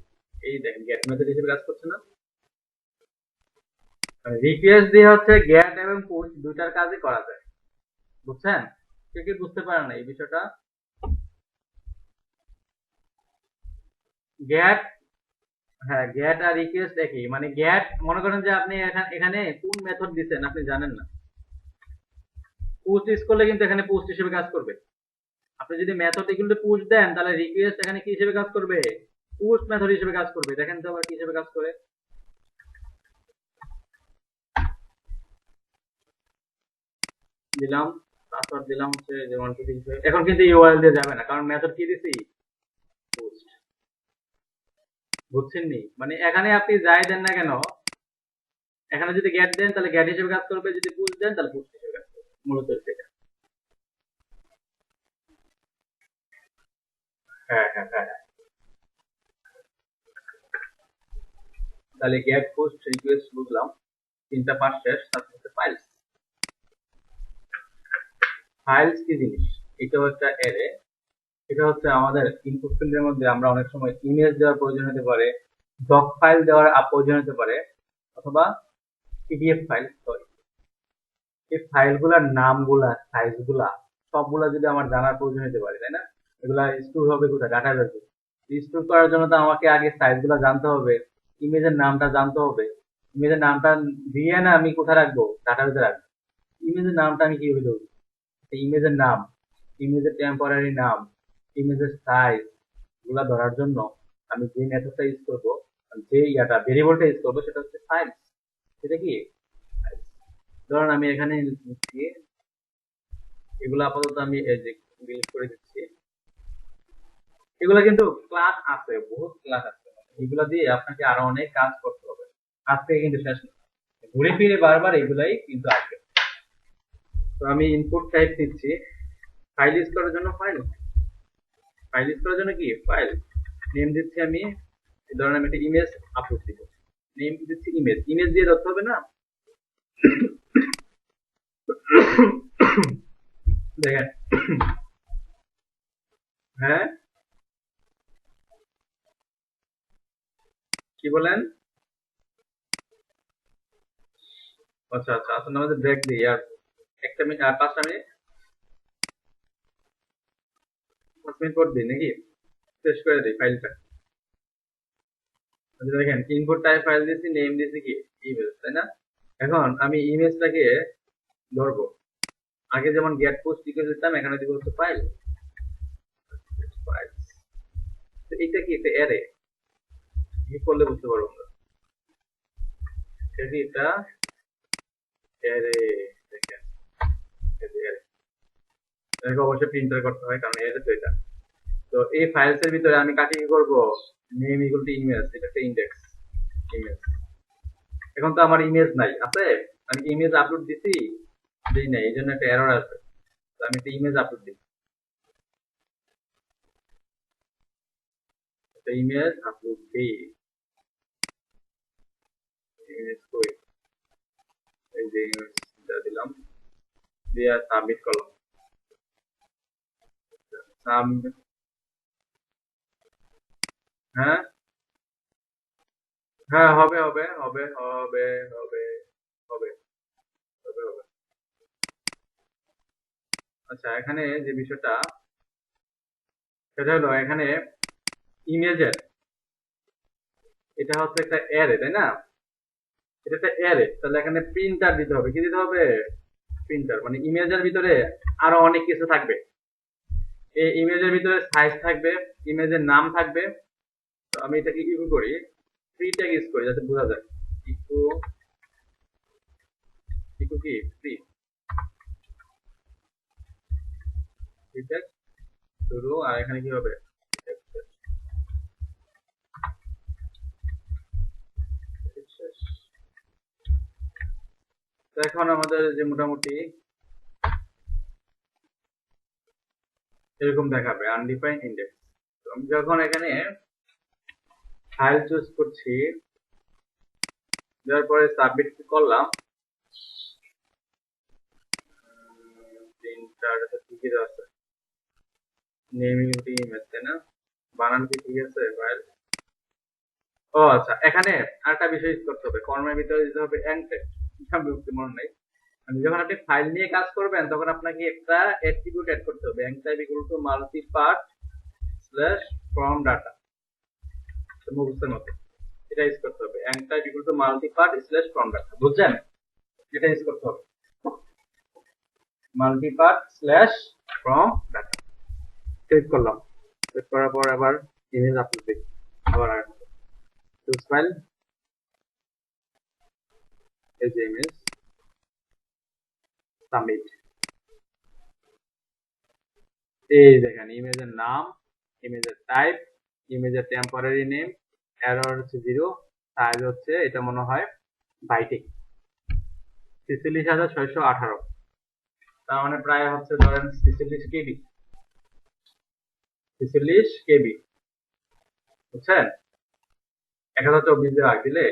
[SPEAKER 2] এই দেখেন গেট মেথড হিসেবে কাজ করছে না। রিকোয়েস্ট দিয়ে হচ্ছে গেট এবং পোস্ট দুইটার কাজই করা যায়, বুঝছেন? কেউ কি বুঝতে পারেন না এই বিষয়টা? গেট, হ্যাঁ গেট আর রিকোয়েস্ট একই, মানে গেট মনে করেন যে আপনি এখানে কোন মেথড দিচ্ছেন আপনি জানেন না, পোস্ট ইউজ করলে কিন্তু এখানে পোস্ট হিসেবে কাজ করবে। আপনি যদি মেথড এগুলো পোস্ট দেন, তাহলে রিকোয়েস্ট এখানে কি হিসেবে কাজ করবে, পোস্ট মেথড হিসেবে কাজ করবে। দেখেন তো আবার কি হিসেবে কাজ করে, দিলাম পাসওয়ার্ড দিলাম হচ্ছে যে 1 2 3 4, এখন কিন্তু ইউআরএল দিয়ে যাবে না, কারণ মেথড কি দিছি, পোস্ট। বুঝছেন নি? মানে এখানে আপনি যাই দেন না কেন, এখানে যদি গেট দেন তাহলে গেট হিসেবে কাজ করবে, যদি পোস্ট দেন তাহলে পোস্ট হিসেবে কাজ করবে, মূলত সেটা। হ্যাঁ হ্যাঁ হ্যাঁ, তাহলে গেট পোস্ট রিকোয়েস্ট বুঝলাম, তিনটা পার্ট শেষ। তারপর হচ্ছে ফাইলস। ফাইলস কি জিনিস? এটা হচ্ছে অ্যারে, এটা হচ্ছে আমাদের ইনপুট ফিল্ডের মধ্যে আমরা অনেক সময় ইমেজ দেওয়ার প্রয়োজন হতে পারে, ডক ফাইল দেওয়ার প্রয়োজন হতে পারে, অথবা পিডিএফ ফাইল। সরি, এই ফাইলগুলোর নামগুলা, সাইজগুলা সবগুলা যদি আমার জানার প্রয়োজন হতে পারে, তাই না? এগুলা স্টোর হবে কোথায়, ডাটাবেসে। স্টোর করার জন্য তো আমাকে আগে সাইজগুলা জানতে হবে, ইমেজের নামটা জানতে হবে। ইমেজের নামটা দিয়ে না আমি কোথায় রাখবো, ডাটাবেসে রাখবো। ইমেজের নামটা আমি কিভাবে দেবো? ইমেজের নাম, ইমেজের টেম্পোরারি নাম, ইমেজের সাইজ, গুলা ধরার জন্য আমি যে মেথডটা ইউজ করবো, যে ভেরিয়েবলটা ইউজ করবো, সেটা হচ্ছে ফাইল। সেটা কি files। ধরুন আমি এখানে লিখছি, এগুলো আপাতত আমি ডিলিট করে দিচ্ছি। এগুলা কিন্তু ক্লাস আছে, বহুত ক্লাস আছে, এগুলা দিয়ে আপনাকে আরো অনেক কাজ করতে হবে। আজকে কিন্তু শেষ না, ঘুরে ফিরে বারবার এগুলাই কিন্তু আসবে। তো আমি ইনপুট টাইপ দিচ্ছি, ফাইল ইউজ করার জন্য ফাইল, ফাইল ইউজ করার জন্য কি ফাইল, নেম দিচ্ছি আমি এই ধরনের আমি একটা ইমেজ আপলোড দিব, নেম দিচ্ছি ইমেজ, ইমেজ দিয়ে ধরতে হবে না। দেখেন, হ্যাঁ কি বলেন? আচ্ছা আচ্ছা, আসলে আমাদের ব্রেক দিই আর একটা মিনিট, আর 5টা মিনিট, 5 মিনিট পর দিই নাকি, শেষ করে দিই ফাইলটা। আচ্ছা দেখেন, ইনপুট টাইপ ফাইল দিয়েছি, নেম দিয়েছি কি ইমেজ, তাই না? এখন আমি ইমেজটাকে ধরবো, আগে যেমন গেট পোস্ট ইকুয়াল দিতাম, এখানে দিব হচ্ছে ফাইল। ফাইল, তো এটা কি একটা অ্যারে, কি করলে বুঝতে পারবো আমরা, এটা অ্যারে। দেখেন অ্যারে, এটাকে অবশ্যই প্রিন্টার করতে হয় কারণ অ্যারে তো এটা। তো এই ফাইলস এর ভিতরে আমি কাকে কি করব, নেম ইকুয়াল টু ইমেজ, এটা একটা ইন্ডেক্স ইমেজ। এখন তো আমার ইমেজ নাই, আছে? আমি কি ইমেজ আপলোড দিছি? দেই নাই, এই জন্য একটা এরর আসবে। তো আমি একটা ইমেজ আপলোড দিই, একটা ইমেজ আপলোড দিই, ইমেজ কই, এই যে ইমেজটা দিলাম, দিয়ে সাবমিট করলাম। সাবমিট, হ্যাঁ হ্যাঁ, হবে হবে হবে হবে হবে হবে হবে হবে। আচ্ছা, এখানে যে বিষয়টা সেটা হলো, এখানে ইমেজের, এটা হচ্ছে একটা অ্যারে, তাই না? এটা একটা অ্যারে, তাহলে এখানে প্রিন্টার দিতে হবে, কি দিতে হবে? প্রিন্টার, মানে ইমেজের ভিতরে আরো অনেক কিছু থাকবে। এই ইমেজের ভিতরে সাইজ থাকবে, ইমেজের নাম থাকবে। তো আমি এটাকে ইকো করি, ফ্রি ট্যাগ ইউজ করি যাতে বোঝা যায়। ইকো, ইকো কি ফ্রি, ফ্রি ট্যাগ শুরু, আর এখানে কি হবে, তো এখন আমাদের যে মোটামুটি এরকম দেখাবে আনডিফাইন্ড ইন্ডেক্স। তো আমি যখন এখানে ফাইল চুজ করছি, দেওয়ার পরে সাবমিট করলাম, প্রিন্টার কি কি দেওয়া আছে, নেম ইউনিটি ইমেজ, তাই না? বানান কি ঠিক আছে ফাইল? ও আচ্ছা, এখানে আরেকটা বিষয় ইউজ করতে হবে, কর্মের ভিতরে দিতে হবে অ্যাংটেড, আমি মনে নাই। মানে যখন আপনি ফাইল নিয়ে কাজ করবেন তখন আপনাকে একটা অ্যাট্রিবিউট অ্যাড করতে হবে, enctype equal to multipart slash form data, মুখস্থের মতো এটা ইউজ করতে হবে, enctype equal to multipart slash form data, বুঝছেন? এটা ইউজ করতে হবে, multipart slash form data. Save করলাম, সেভ করার পর আবার ইমেজ আপলোড দিই, আবার চুজ ফাইল, এই যে ইমেজ, সাবমিট। এই দেখেন ইমেজের নাম, ইমেজের টাইপ, ইমেজের টেম্পোরারি নেম, এরর হচ্ছে 0, সাইজ হচ্ছে এটা মনে হয় বাইটিক 46,618, তার মানে প্রায় হচ্ছে ধরেন 46 কেবি, 46 কেবি, বুঝছেন? 1024 দিয়ে রাখ দিলে।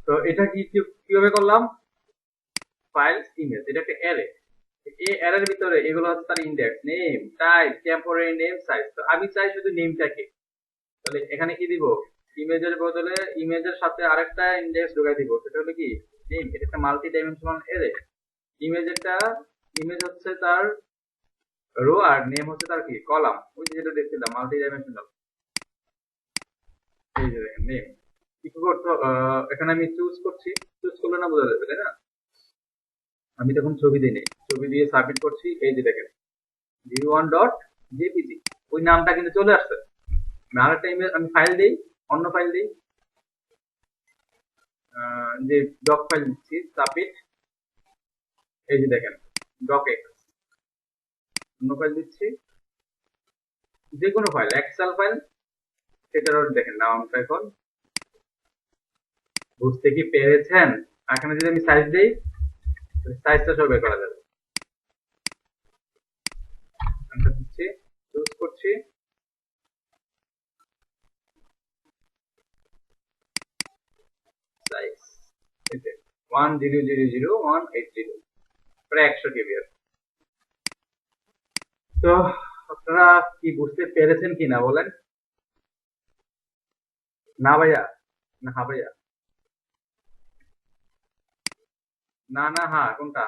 [SPEAKER 2] তো এটা কিভাবে করলাম, ফাইলস ইমেজ, এটা একটা অ্যারে, এই অ্যারের ভিতরে এগুলো হচ্ছে তার index, name, type, temporary name, size. তো আমি চাই শুধু নেমটাকে, তাহলে এখানে কি দিব, ইমেজের বদলে ইমেজের সাথে আরেকটা ইন্ডেক্স ঢোকাই দিব, সেটা হলো কি নেম। এটা একটা মাল্টি ডাইমেনশনাল অ্যারে, ইমেজ হচ্ছে তার রো আর নেম হচ্ছে তার কি কলাম, ওই যে যেটা দেখছিলাম মাল্টি ডাইমেনশনাল, এই যে দেখেন নেম। কি করতে, এখানে আমি চুজ করছি, চুজ করলে না বোঝা যাবে, তাই না? আমি তখন ছবি দিই নেই, ছবি দিয়ে সাবমিট করছি, এই যে দেখেন v1.jpg, ওই নামটা কিন্তু চলে আসছে। আরেকটা ইমেজ আমি ফাইল দিই, অন্য ফাইল দিই, যে ডক ফাইল দিচ্ছি, সাবমিট, এই যে দেখেন ডক এক্স, অন্য ফাইল দিচ্ছি, যে কোনো ফাইল, এক্সেল ফাইল, সেটারও দেখেন নামটা এখন, বুঝতে কি পেরেছেন? এখানে যদি আমি সাইজ দিই, সাইজটা সব বের করা যাবে। আমি দিচ্ছি, চুজ করছি, সাইজ 1000180 প্রায় 100 KB। তো আপনারা কি বুঝতে পেরেছেন কিনা বলেন? না ভাইয়া, না হ্যাঁ ভাইয়া, না না হ্যাঁ কোনটা?